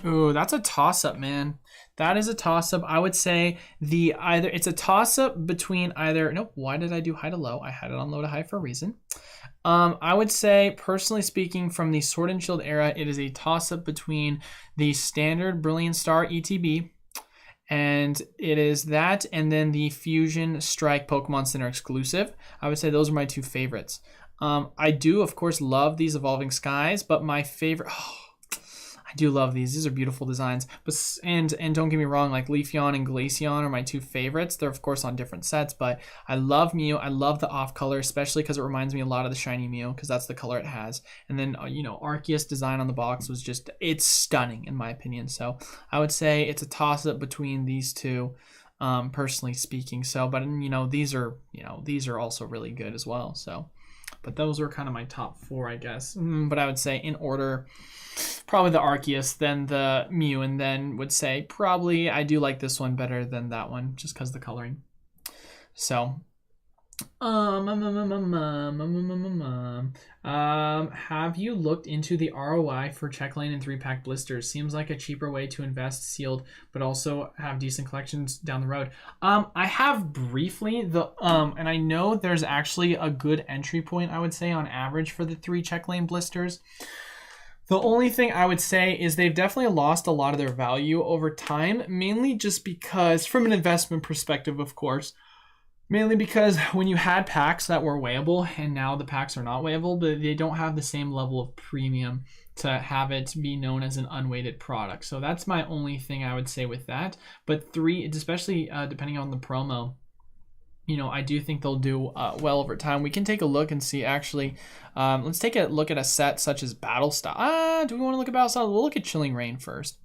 [SPEAKER 1] ooh, that's a toss-up, man. That is a toss-up. I would say it's a toss-up between either, nope, why did I do high to low? I had it on low to high for a reason. I would say, personally speaking, from the Sword and Shield era, it is a toss-up between the standard Brilliant Star ETB, and it is that, and then the Fusion Strike Pokemon Center exclusive. I would say those are my two favorites. I do, of course, love these Evolving Skies, but my favorite... Oh, I do love these. These are beautiful designs. But and don't get me wrong, like Leafeon and Glaceon are my two favorites. They're, of course, on different sets, but I love Mew. I love the off color, especially because it reminds me a lot of the Shiny Mew, because that's the color it has. And then, you know, Arceus design on the box was just, it's stunning, in my opinion. So I would say it's a toss-up between these two, personally speaking. So, but, you know, these are also really good as well. So, but those are kind of my top four, I guess. But I would say in order, probably the Arceus, then the Mew, and then would say probably I do like this one better than that one just because the coloring. So, have you looked into the ROI for check lane and 3-pack blisters? Seems like a cheaper way to invest sealed, but also have decent collections down the road. I have briefly, and I know there's actually a good entry point, I would say, on average for the 3 check lane blisters. The only thing I would say is they've definitely lost a lot of their value over time, mainly just because, from an investment perspective, of course, mainly because when you had packs that were weighable and now the packs are not weighable, but they don't have the same level of premium to have it be known as an unweighted product. So that's my only thing I would say with that. But 3, especially depending on the promo, you know, I do think they'll do well over time. We can take a look and see, actually. Let's take a look at a set such as Battle Style. Do we want to look at Battle Style? We'll look at Chilling Reign first.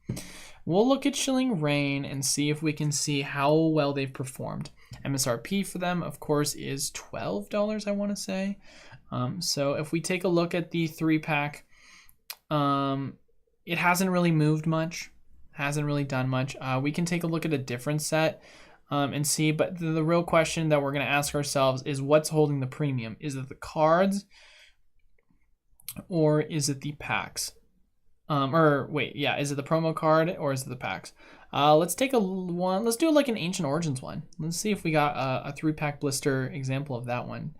[SPEAKER 1] We'll look at Chilling Reign and see if we can see how well they've performed. MSRP for them, of course, is $12, I want to say. So if we take a look at the 3-pack, it hasn't really moved much, hasn't really done much. We can take a look at a different set and see, but the real question that we're going to ask ourselves is what's holding the premium? Is it the cards or is it the packs? Is it the promo card or is it the packs? Let's take one. Let's do like an Ancient Origins one. Let's see if we got a 3-pack blister example of that one.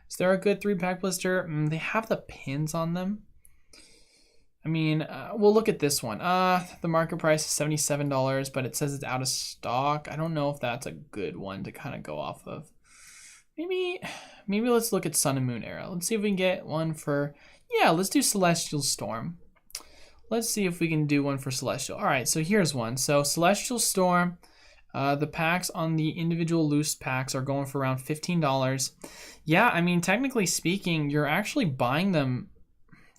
[SPEAKER 1] Is there a good 3-pack blister? They have the pins on them. I mean, we'll look at this one. The market price is $77, but it says it's out of stock. I don't know if that's a good one to kind of go off of. Maybe let's look at Sun and Moon era. Let's see if we can get one for, let's do Celestial Storm. Let's see if we can do one for Celestial. All right, so here's one. So Celestial Storm, the packs on the individual loose packs are going for around $15. Yeah, I mean, technically speaking, you're actually buying them.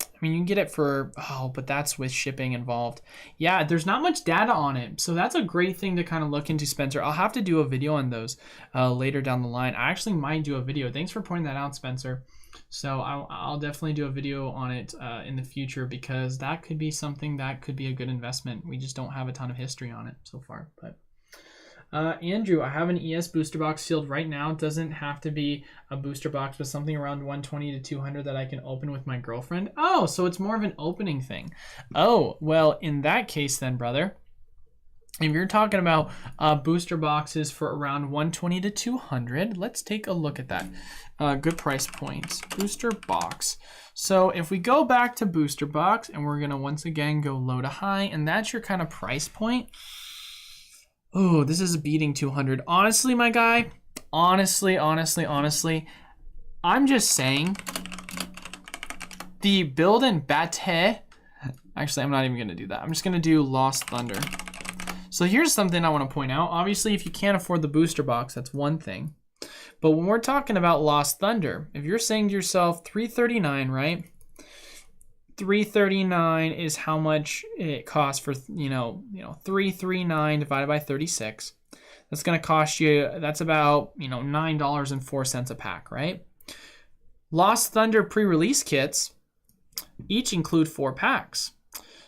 [SPEAKER 1] I mean, you can get it for, but that's with shipping involved. Yeah, there's not much data on it. So that's a great thing to kind of look into, Spencer. I'll have to do a video on those later down the line. I actually might do a video. Thanks for pointing that out, Spencer. So I'll definitely do a video on it in the future because that could be something that could be a good investment. We just don't have a ton of history on it so far. But Andrew, I have an ES booster box sealed right now. It doesn't have to be a booster box, but something around 120 to 200 that I can open with my girlfriend. Oh, so it's more of an opening thing. Oh, well, in that case then, brother, if you're talking about booster boxes for around 120 to 200, let's take a look at that. Good price points. Booster box. So if we go back to booster box and we're going to once again go low to high, and that's your kind of price point. Oh, this is beating 200. Honestly, my guy, honestly, I'm just saying the build and bate. Actually, I'm not even going to do that. I'm just going to do Lost Thunder. So here's something I want to point out. Obviously, if you can't afford the booster box, that's one thing. But when we're talking about Lost Thunder, if you're saying to yourself $339, right? $339 is how much it costs for, 339 divided by 36. That's going to cost you, that's about, $9.04 a pack, right? Lost Thunder pre-release kits each include 4 packs.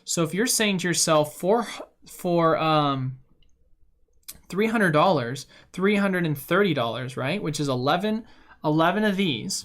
[SPEAKER 1] So if you're saying to yourself for $300, $330, right? Which is 11 of these,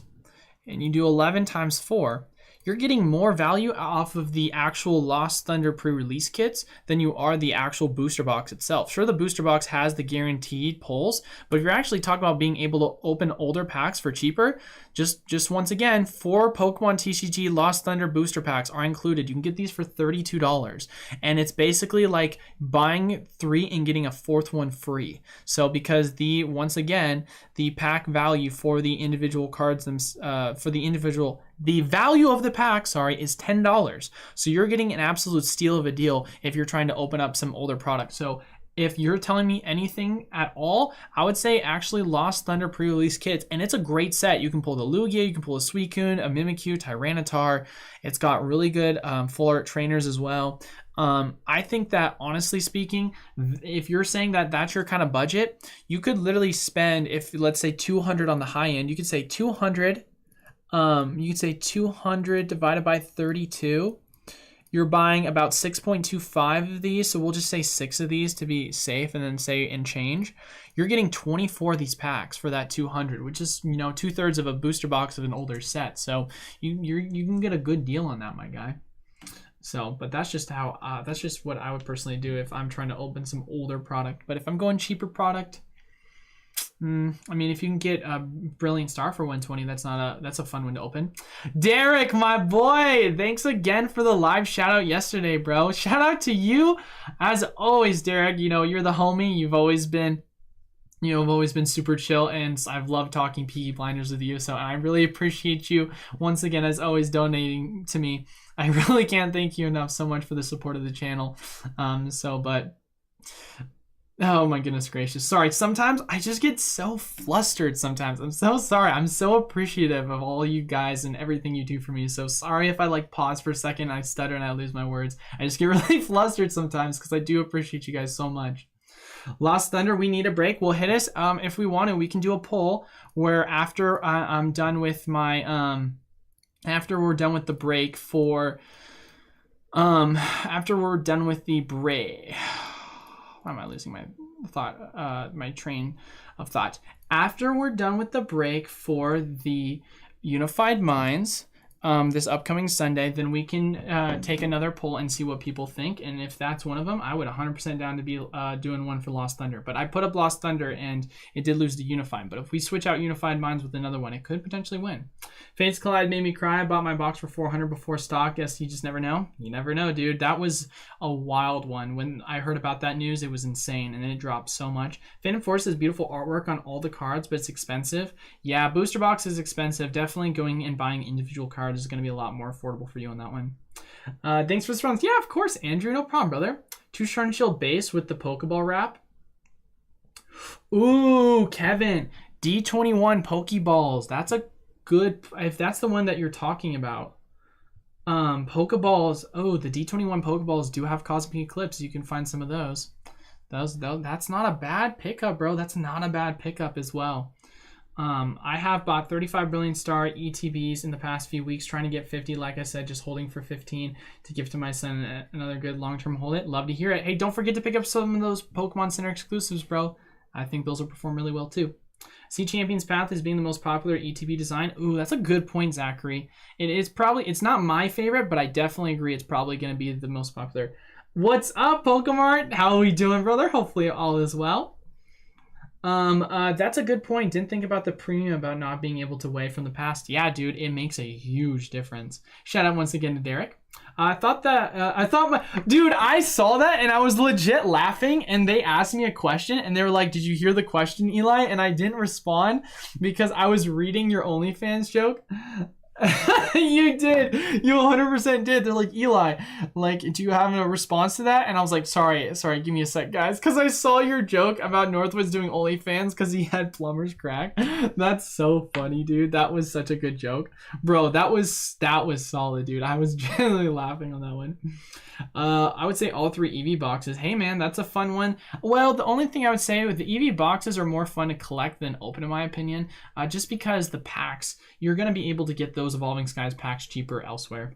[SPEAKER 1] and you do 11 times 4, you're getting more value off of the actual Lost Thunder pre-release kits than you are the actual booster box itself. Sure, the booster box has the guaranteed pulls, but if you're actually talking about being able to open older packs for cheaper, just once again, 4 Pokemon TCG Lost Thunder booster packs are included. You can get these for $32, and it's basically like buying 3 and getting a 4th one free. So because once again, the pack value for the individual cards, the value of the pack, is $10. So you're getting an absolute steal of a deal if you're trying to open up some older product. So if you're telling me anything at all, I would say actually Lost Thunder pre-release kits, and it's a great set. You can pull the Lugia, you can pull a Suicune, a Mimikyu, Tyranitar. It's got really good full art trainers as well. I think that honestly speaking, if you're saying that that's your kind of budget, you could literally spend, if let's say 200 on the high end, you could say 200. You could say 200 divided by 32. You're buying about 6.25 of these, so we'll just say 6 of these to be safe, and then say and change. You're getting 24 of these packs for that 200, which is 2/3 of a booster box of an older set. So you can get a good deal on that, my guy. So, but that's just what I would personally do if I'm trying to open some older product. But if I'm going cheaper product, I mean, if you can get a Brilliant Star for 120, that's a fun one to open. Derek, my boy, thanks again for the live shout out yesterday, bro. Shout out to you as always, Derek. You're the homie. You've always been super chill, and I've loved talking Peaky Blinders with you. So I really appreciate you once again, as always, donating to me. I really can't thank you enough so much for the support of the channel. Oh my goodness gracious. Sorry, sometimes I just get so flustered sometimes. I'm so sorry. I'm so appreciative of all you guys and everything you do for me. So sorry if I pause for a second, I stutter and I lose my words. I just get really flustered sometimes because I do appreciate you guys so much. Lost Thunder, we need a break. We'll hit us. If we want to, we can do a poll where after I'm done with my after we're done with the break for, after we're done with the break, why am I losing my thought, my train of thought? After we're done with the break for the Unified Minds, this upcoming Sunday, then we can take another poll and see what people think. And if that's one of them, I would 100% down to be doing one for Lost Thunder. But I put up Lost Thunder and it did lose to Unified. But if we switch out Unified Minds with another one, it could potentially win. Fates Collide made me cry. I bought my box for 400 before stock. Guess you just never know. You never know, dude. That was a wild one. When I heard about that news, it was insane. And then it dropped so much. Phantom Force has beautiful artwork on all the cards, but it's expensive. Yeah, booster box is expensive. Definitely going and buying individual cards is going to be a lot more affordable for you on that one. Thanks for the response. Yeah, of course, Andrew. No problem, brother. 2 Shiny Shield base with the Pokeball wrap. Ooh, Kevin. D21 Pokeballs. That's a good... If that's the one that you're talking about. Pokeballs. Oh, the D21 Pokeballs do have Cosmic Eclipse. You can find some of those. That's not a bad pickup, bro. That's not a bad pickup as well. I have bought 35 Brilliant Star ETBs in the past few weeks, trying to get 50. Like I said, just holding for 15 to give to my son. Another good long-term hold it. Love to hear it. Hey, don't forget to pick up some of those Pokemon Center exclusives, bro. I think those will perform really well too. See Champion's Path as being the most popular ETB design. Ooh, that's a good point, Zachary. It is probably, it's not my favorite, but I definitely agree it's probably going to be the most popular. What's up, Pokemart? How are we doing, brother? Hopefully all is well. That's a good point. Didn't think about the premium about not being able to weigh from the past. Yeah, dude, it makes a huge difference. Shout out once again to Derek. I saw that and I was legit laughing, and they asked me a question and they were like, did you hear the question, Eli? And I didn't respond because I was reading your OnlyFans joke. You did. You 100% did. They're like, Eli, like, do you have a response to that? And I was like, sorry, give me a sec, guys. Because I saw your joke about Northwoods doing OnlyFans because he had plumber's crack. That's so funny, dude. That was such a good joke. Bro, that was solid, dude. I was genuinely laughing on that one. I would say all 3 EV boxes. Hey, man, that's a fun one. Well, the only thing I would say with the EV boxes are more fun to collect than open, in my opinion. Just because the packs, you're going to be able to get those Evolving Skies packs cheaper elsewhere.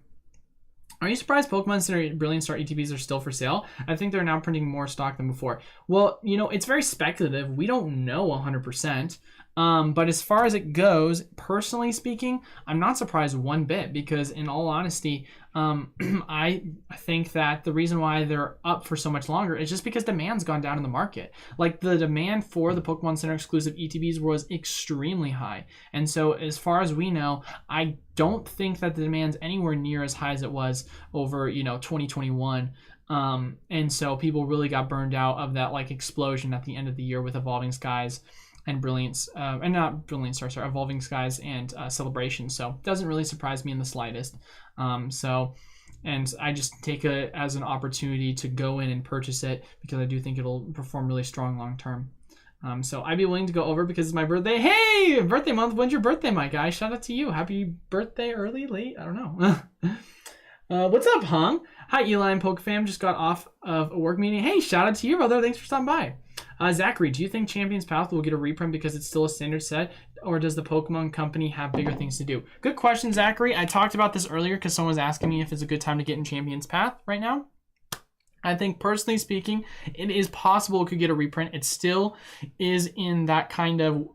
[SPEAKER 1] Are you surprised Pokemon Center Brilliant Star ETBs are still for sale? I think they're now printing more stock than before. Well, you know, it's very speculative. We don't know 100%. But as far as it goes, personally speaking, I'm not surprised one bit, because in all honesty, I think that the reason why they're up for so much longer is just because demand's gone down in the market. Like, the demand for the Pokemon Center exclusive ETBs was extremely high. And so as far as we know, I don't think that the demand's anywhere near as high as it was over, 2021. And so people really got burned out of that like explosion at the end of the year with Evolving Skies and Brilliance, and not Brilliant Star, sorry, Evolving Skies and Celebration. So it doesn't really surprise me in the slightest. And I just take it as an opportunity to go in and purchase it because I do think it'll perform really strong long term. So I'd be willing to go over because it's my birthday. Hey, birthday month. When's your birthday, my guy? Shout out to you. Happy birthday, early, late? I don't know. What's up, Hung? Hi, Eli and PokeFam. Just got off of a work meeting. Hey, shout out to you, brother. Thanks for stopping by. Zachary, do you think Champion's Path will get a reprint because it's still a standard set, or does the Pokemon Company have bigger things to do? Good question, Zachary. I talked about this earlier because someone was asking me if it's a good time to get in Champion's Path right now. I think, personally speaking, it is possible it could get a reprint. It still is in that kind of,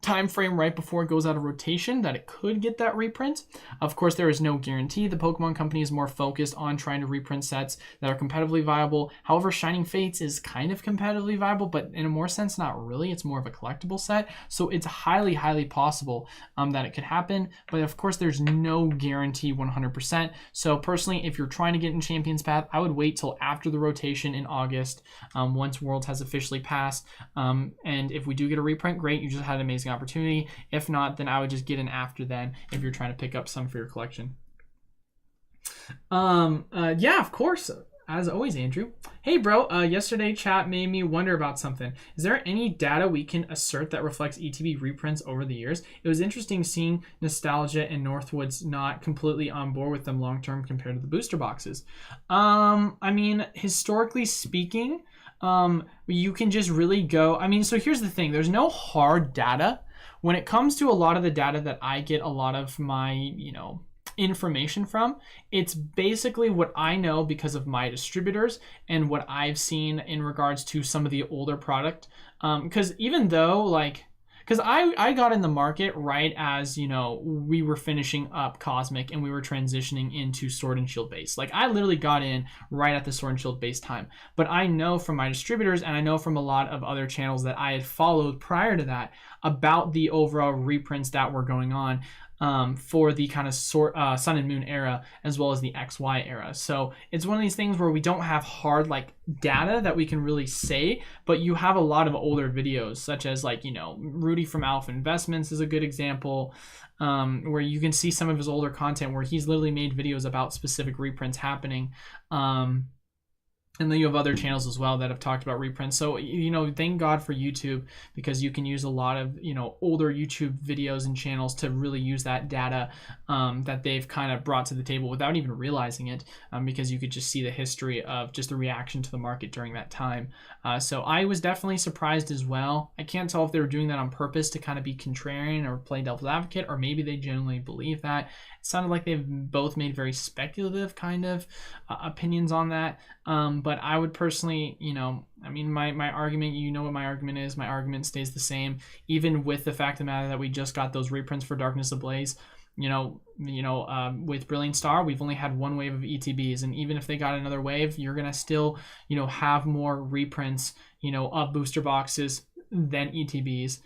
[SPEAKER 1] time frame right before it goes out of rotation that it could get that reprint. Of course, there is no guarantee. The Pokemon Company is more focused on trying to reprint sets that are competitively viable. However, Shining Fates is kind of competitively viable, but in a more sense, not really. It's more of a collectible set. So it's highly, highly possible that it could happen. But of course, there's no guarantee 100%. So personally, if you're trying to get in Champion's Path, I would wait till after the rotation in August, once Worlds has officially passed. And if we do get a reprint, great. You just had an amazing opportunity. If not, then I would just get in after then if you're trying to pick up some for your collection. Yeah, of course. As always, Andrew. Hey, bro. Yesterday chat made me wonder about something. Is there any data we can assert that reflects ETB reprints over the years? It was interesting seeing Nostalgia and Northwoods not completely on board with them long-term compared to the booster boxes. I mean, historically speaking, you can just really go... I mean, so here's the thing. There's no hard data when it comes to a lot of the data that I get a lot of my, information from, it's basically what I know because of my distributors and what I've seen in regards to some of the older product. Because even though because I got in the market right as, we were finishing up Cosmic and we were transitioning into Sword and Shield base. Like, I literally got in right at the Sword and Shield base time. But I know from my distributors, and I know from a lot of other channels that I had followed prior to that, about the overall reprints that were going on for the kind of Sun and Moon era, as well as the XY era. So it's one of these things where we don't have hard data that we can really say, but you have a lot of older videos, such as Rudy from Alpha Investments is a good example, where you can see some of his older content where he's literally made videos about specific reprints happening. And then you have other channels as well that have talked about reprints. So, thank God for YouTube, because you can use a lot of, older YouTube videos and channels to really use that data that they've kind of brought to the table without even realizing it, because you could just see the history of just the reaction to the market during that time. So I was definitely surprised as well. I can't tell if they were doing that on purpose to kind of be contrarian or play devil's advocate, or maybe they genuinely believe that. It sounded like they've both made very speculative kind of opinions on that. But I would personally, my argument, what my argument is. My argument stays the same, even with the fact of the matter that we just got those reprints for Darkness Ablaze. With Brilliant Star, we've only had one wave of ETBs, and even if they got another wave, you're gonna still, have more reprints, of booster boxes than ETBs,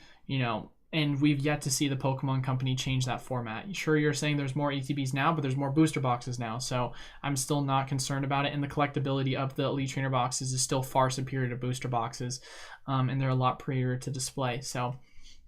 [SPEAKER 1] and we've yet to see the Pokemon Company change that format. Sure, you're saying there's more ETBs now, but there's more booster boxes now, so I'm still not concerned about it. And the collectability of the Elite Trainer boxes is still far superior to booster boxes, and they're a lot prettier to display. So,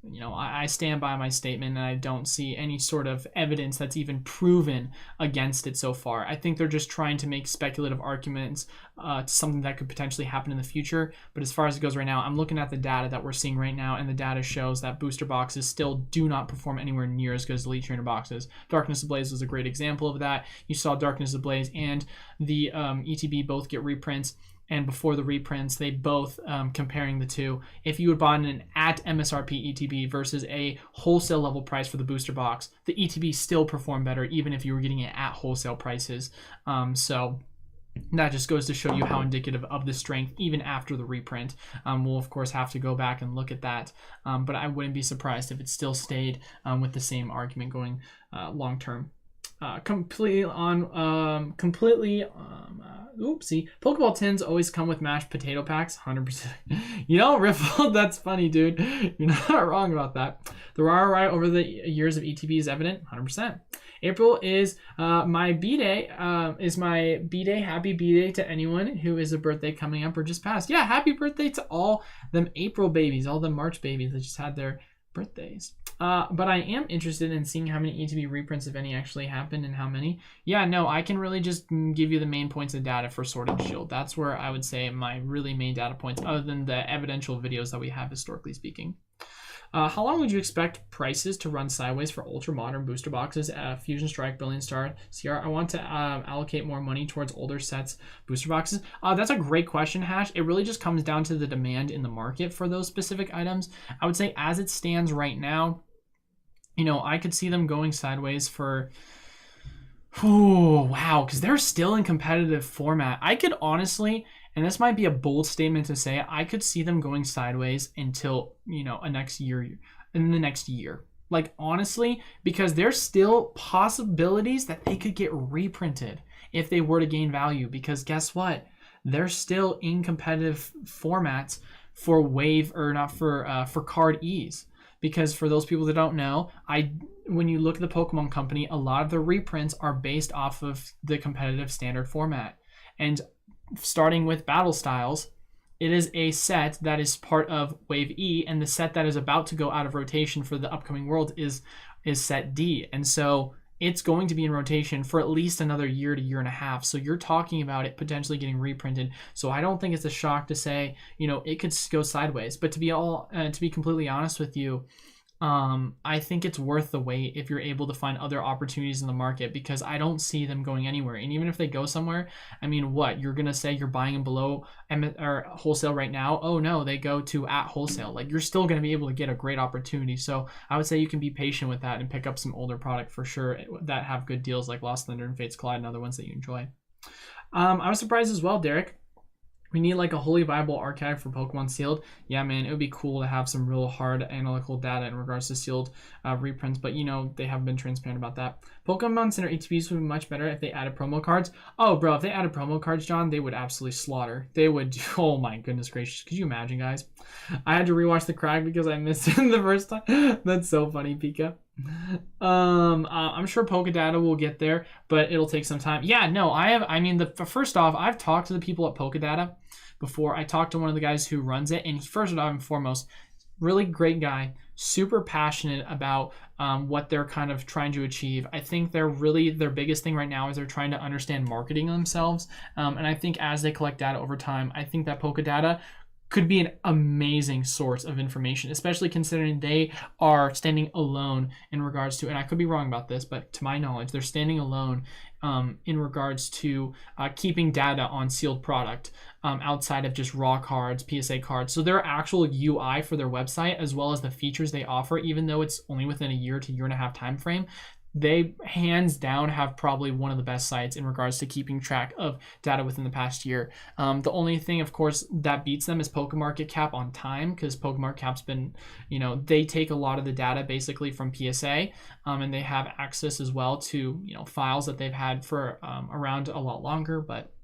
[SPEAKER 1] I stand by my statement, and I don't see any sort of evidence that's even proven against it so far. I think they're just trying to make speculative arguments to something that could potentially happen in the future. But as far as it goes right now, I'm looking at the data that we're seeing right now, and the data shows that booster boxes still do not perform anywhere near as good as Elite Trainer boxes. Darkness Ablaze was a great example of that. You saw Darkness Ablaze and the ETB both get reprints. And before the reprints, they both, comparing the two, if you had bought an at MSRP ETB versus a wholesale level price for the booster box, the ETB still performed better, even if you were getting it at wholesale prices. So that just goes to show you how indicative of the strength, even after the reprint. We'll, of course, have to go back and look at that. But I wouldn't be surprised if it still stayed with the same argument going long term. Oopsie. Pokeball tins always come with mashed potato packs, 100%. Riffle, that's funny, dude. You're not wrong about that. The ROI over the years of ETB is evident, 100%. April is my B-Day. Happy B-Day to anyone who is a birthday coming up or just passed. Yeah, happy birthday to all them April babies, all the March babies that just had their birthdays. But I am interested in seeing how many ETB reprints, if any, actually happened and how many. Yeah, no, I can really just give you the main points of data for Sword and Shield. That's where I would say my really main data points, other than the evidential videos that we have, historically speaking. How long would you expect prices to run sideways for ultra modern booster boxes? Fusion Strike, Brilliant Star, CR. I want to allocate more money towards older sets booster boxes. That's a great question, Hash. It really just comes down to the demand in the market for those specific items. I would say as it stands right now, I could see them going sideways for... wow, because they're still in competitive format. I could honestly... And this might be a bold statement to say, I could see them going sideways until, in the next year. Honestly, because there's still possibilities that they could get reprinted if they were to gain value. Because guess what? They're still in competitive formats for for card ease. Because for those people that don't know, when you look at the Pokemon Company, a lot of the reprints are based off of the competitive standard format. And starting with Battle Styles, it is a set that is part of Wave E, and the set that is about to go out of rotation for the upcoming world is set D. And so it's going to be in rotation for at least another year to year and a half. So you're talking about it potentially getting reprinted. So I don't think it's a shock to say, it could go sideways. But to be completely honest with you, I think it's worth the wait if you're able to find other opportunities in the market, because I don't see them going anywhere. And even if they go somewhere, I mean, what, you're gonna say you're buying them below or wholesale right now? Oh no, they go to at wholesale. Like, you're still gonna be able to get a great opportunity. So I would say you can be patient with that and pick up some older product for sure that have good deals, like Lost Thunder and Fates Collide and other ones that you enjoy. I was surprised as well, Derek. We need like a wholly viable archive for Pokemon sealed. Yeah, man, it would be cool to have some real hard analytical data in regards to sealed reprints, but you know, they haven't been transparent about that. Pokemon Center ETBs would be much better if they added promo cards. Oh, bro, if they added promo cards, John, they would absolutely slaughter. They would, oh my goodness gracious. Could you imagine, guys? I had to rewatch the Crag because I missed it the first time. That's so funny, Pika. I'm sure Pokedata will get there, but it'll take some time. Yeah, no, first off, I've talked to the people at Pokedata before. I talked to one of the guys who runs it, and first and foremost, really great guy, super passionate about what they're kind of trying to achieve. I think their biggest thing right now is they're trying to understand marketing themselves, and I think as they collect data over time, I think that Pokedata could be an amazing source of information, especially considering they are standing alone in regards to, and I could be wrong about this, but to my knowledge, they're standing alone in regards to keeping data on sealed product outside of just raw cards, PSA cards. So their actual UI for their website, as well as the features they offer, even though it's only within a year to year and a half time frame, they hands down have probably one of the best sites in regards to keeping track of data within the past year. The only thing, of course, that beats them is PokeMarket on time, because PokeMarket's been, they take a lot of the data basically from PSA, and they have access as well to, files that they've had for around a lot longer. But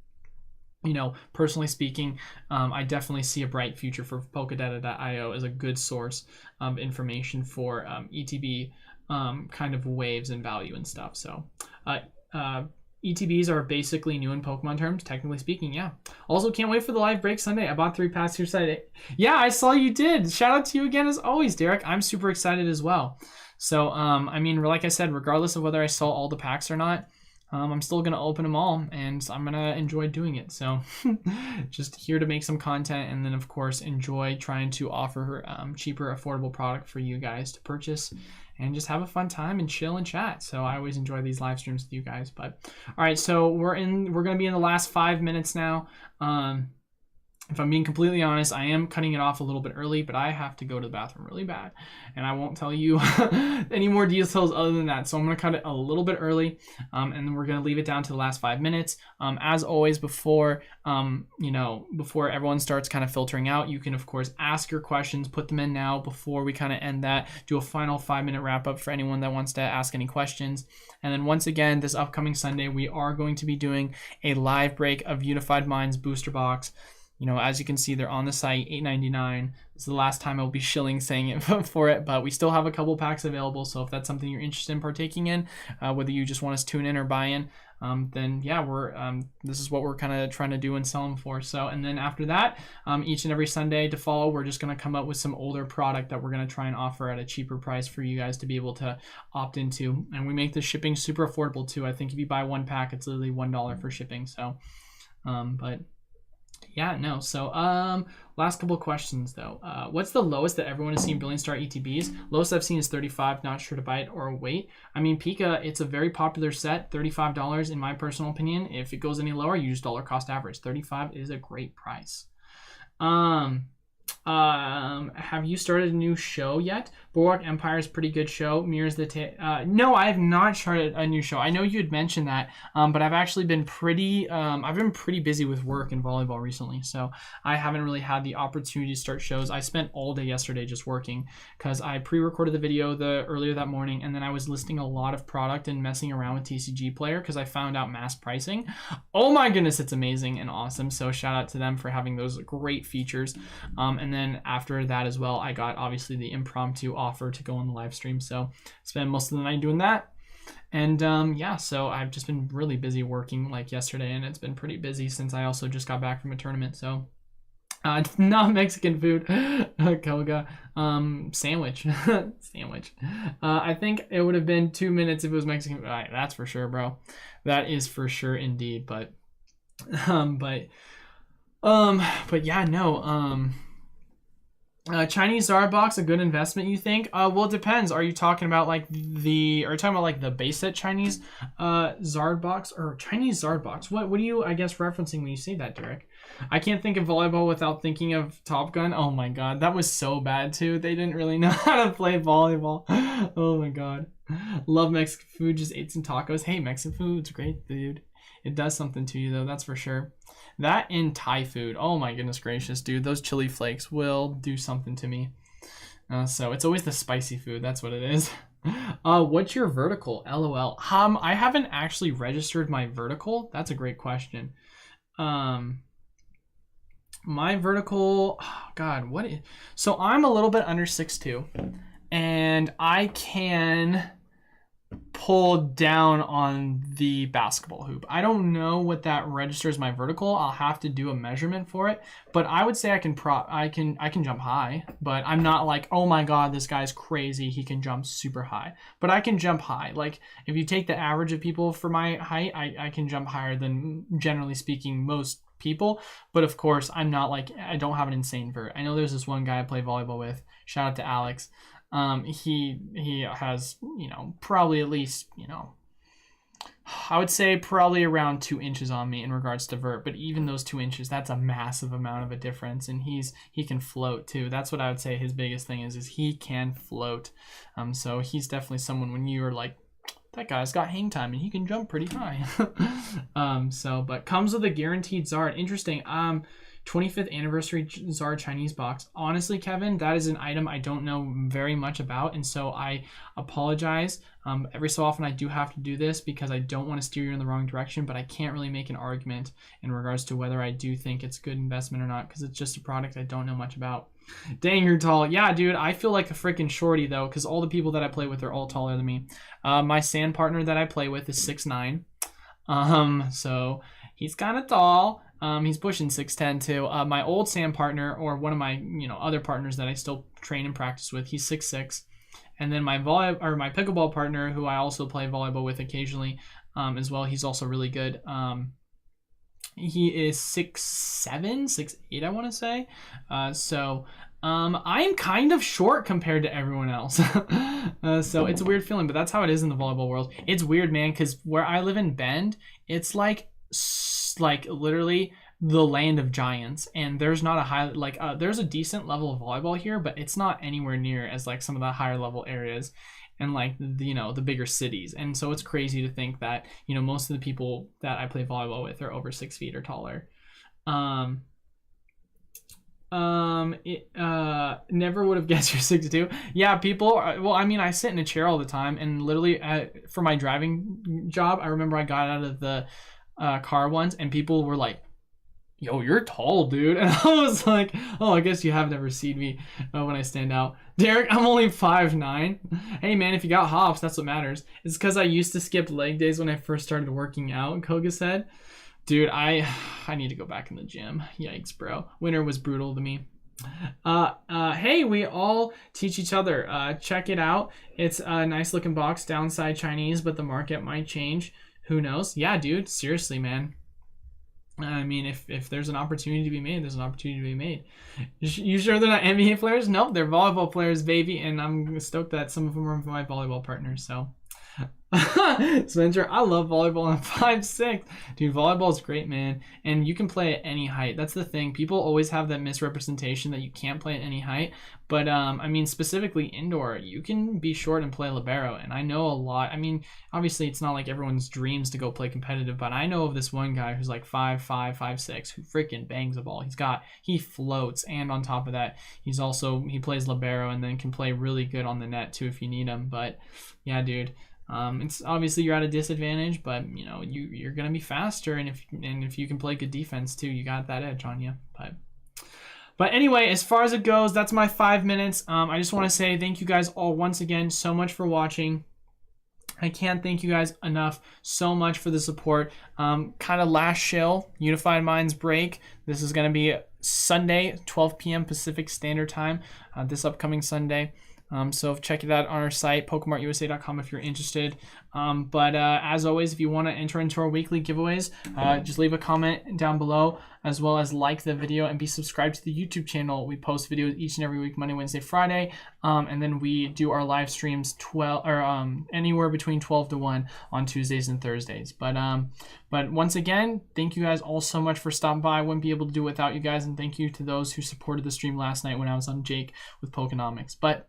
[SPEAKER 1] personally speaking, I definitely see a bright future for Pokedata.io as a good source of information for ETB kind of waves and value and stuff. So ETBs are basically new in Pokemon terms, technically speaking. Yeah. Also, can't wait for the live break Sunday. I bought 3 packs here Sunday. Yeah, I saw you did. Shout out to you again as always, Derek. I'm super excited as well. So like I said, regardless of whether I saw all the packs or not, I'm still going to open them all, and I'm going to enjoy doing it. So just here to make some content, and then, of course, enjoy trying to offer cheaper, affordable product for you guys to purchase and just have a fun time and chill and chat. So I always enjoy these live streams with you guys. But all right, so we're going to be in the last 5 minutes now. If I'm being completely honest, I am cutting it off a little bit early, but I have to go to the bathroom really bad. And I won't tell you any more details other than that. So I'm going to cut it a little bit early, and then we're going to leave it down to the last 5 minutes. As always, before everyone starts kind of filtering out, you can, of course, ask your questions, put them in now before we kind of end that, do a final 5-minute wrap up for anyone that wants to ask any questions. And then once again, this upcoming Sunday, we are going to be doing a live break of Unified Minds booster box. As you can see, they're on the site, $8.99. This is the last time I'll be shilling saying it for it, but we still have a couple packs available. So if that's something you're interested in partaking in, whether you just want us to tune in or buy in, then yeah, this is what we're kind of trying to do and sell them for. So, and then after that, each and every Sunday to follow, we're just going to come up with some older product that we're going to try and offer at a cheaper price for you guys to be able to opt into. And we make the shipping super affordable too. I think if you buy 1 pack, it's literally $1 for shipping. So, but yeah, no. So, last couple of questions though. What's the lowest that everyone has seen Brilliant Star ETBs? Lowest I've seen is 35. Not sure to buy it or wait. I mean, Pika, it's a very popular set. $35 in my personal opinion. If it goes any lower, you use dollar cost average. 35 is a great price. Have you started a new show yet? Bulwark Empire is a pretty good show. Mirrors the no, I have not started a new show. I know you had mentioned that, but I've actually been pretty busy with work and volleyball recently, so I haven't really had the opportunity to start shows. I spent all day yesterday just working because I pre-recorded the video earlier that morning, and then I was listing a lot of product and messing around with TCG Player because I found out mass pricing. Oh my goodness, it's amazing and awesome. So shout out to them for having those great features. And then after that as well, I got obviously the Impromptu offer to go on the live stream. So spent most of the night doing that. And yeah, so I've just been really busy working like yesterday, and it's been pretty busy since I also just got back from a tournament. So not Mexican food, Koga, sandwich, sandwich. I think it would have been 2 minutes if it was Mexican. Right, that's for sure, bro. That is for sure indeed. But yeah, no. Chinese Zard box, a good investment, you think? Well, it depends. Are you talking about like the base set Chinese Zard box or Chinese Zard box? What are you, I guess, referencing when you say that, Derek? I can't think of volleyball without thinking of Top Gun. Oh my god, that was so bad too. They didn't really know how to play volleyball. Oh my god. Love Mexican food, just ate some tacos. Hey, Mexican food's great, dude. It does something to you though, that's for sure. That and Thai food. Oh my goodness gracious, dude. Those chili flakes will do something to me. So it's always the spicy food. That's what it is. What's your vertical? LOL. I haven't actually registered my vertical. That's a great question. My vertical, oh God, so I'm a little bit under 6'2", and I can pull down on the basketball hoop. I don't know what that registers my vertical. I'll have to do a measurement for it, but I would say I can jump high, but I'm not like, oh my God, this guy's crazy, he can jump super high. But I can jump high. Like if you take the average of people for my height, I can jump higher than, generally speaking, most people. But of course, I'm not like, I don't have an insane vert. I know there's this one guy I play volleyball with. Shout out to Alex. He has, probably at least, I would say probably around 2 inches on me in regards to vert, but even those 2 inches, that's a massive amount of a difference. And he can float too. That's what I would say his biggest thing is he can float. So he's definitely someone when you are like, that guy's got hang time and he can jump pretty high. But comes with a guaranteed Zard. Interesting. 25th anniversary Zard Chinese box. Honestly, Kevin, that is an item I don't know very much about, and so I apologize. Every so often I do have to do this because I don't want to steer you in the wrong direction, but I can't really make an argument in regards to whether I do think it's a good investment or not because it's just a product I don't know much about. Dang, you're tall. Yeah, dude, I feel like a freaking shorty though because all the people that I play with are all taller than me. My sand partner that I play with is 6'9". So he's kind of tall. He's pushing 6'10" too. My old sand partner, or one of my other partners that I still train and practice with, he's 6'6", and then my my pickleball partner, who I also play volleyball with occasionally, as well. He's also really good. He is 6'7", 6'8", I want to say. So I'm kind of short compared to everyone else. So it's a weird feeling, but that's how it is in the volleyball world. It's weird, man, because where I live in Bend, it's like literally the land of giants, and there's not a high there's a decent level of volleyball here, but it's not anywhere near as like some of the higher level areas and like the bigger cities. And so it's crazy to think that most of the people that I play volleyball with are over 6 feet or taller. Never would have guessed you're 6'2". Yeah, people well, I mean, I sit in a chair all the time, and literally for my driving job, I remember I got out of the car once and people were like, yo, you're tall, dude. And I was like, oh, I guess you have never seen me when I stand out. Derek, I'm only 5'9". Hey man, if you got hops, that's what matters. It's because I used to skip leg days when I first started working out, Koga said. Dude, I need to go back in the gym. Yikes, bro. Winter was brutal to me. Hey, we all teach each other. Check it out. It's a nice looking box, downside Chinese, but the market might change. Who knows? Yeah, dude, seriously, man. I mean, if there's an opportunity to be made, there's an opportunity to be made. You sure they're not NBA players? Nope, they're volleyball players, baby, and I'm stoked that some of them are my volleyball partners, so. Spencer, I love volleyball. I'm 5'6". Dude, volleyball is great, man. And you can play at any height. That's the thing. People always have that misrepresentation that you can't play at any height. But, I mean, specifically indoor, you can be short and play libero. And I know a lot. I mean, obviously, it's not like everyone's dreams to go play competitive. But I know of this one guy who's like 5'5", 5'6", who freaking bangs a ball. He floats. And on top of that, he plays libero and then can play really good on the net, too, if you need him. But, yeah, dude. It's obviously you're at a disadvantage, but you're gonna be faster, and if you can play good defense too, you got that edge on you. But anyway, as far as it goes, that's my 5 minutes. I just want to say thank you guys all once again so much for watching. I can't thank you guys enough so much for the support. Kind of last shill, Unified Minds break. This is gonna be Sunday, 12 p.m. Pacific Standard Time. This upcoming Sunday. So check it out on our site, PokemonUSA.com, if you're interested. But as always, if you want to enter into our weekly giveaways, just leave a comment down below, as well as like the video and be subscribed to the YouTube channel. We post videos each and every week, Monday, Wednesday, Friday, and then we do our live streams anywhere between 12 to 1 on Tuesdays and Thursdays. But once again, thank you guys all so much for stopping by. I wouldn't be able to do it without you guys, and thank you to those who supported the stream last night when I was on Jake with Pokenomics. But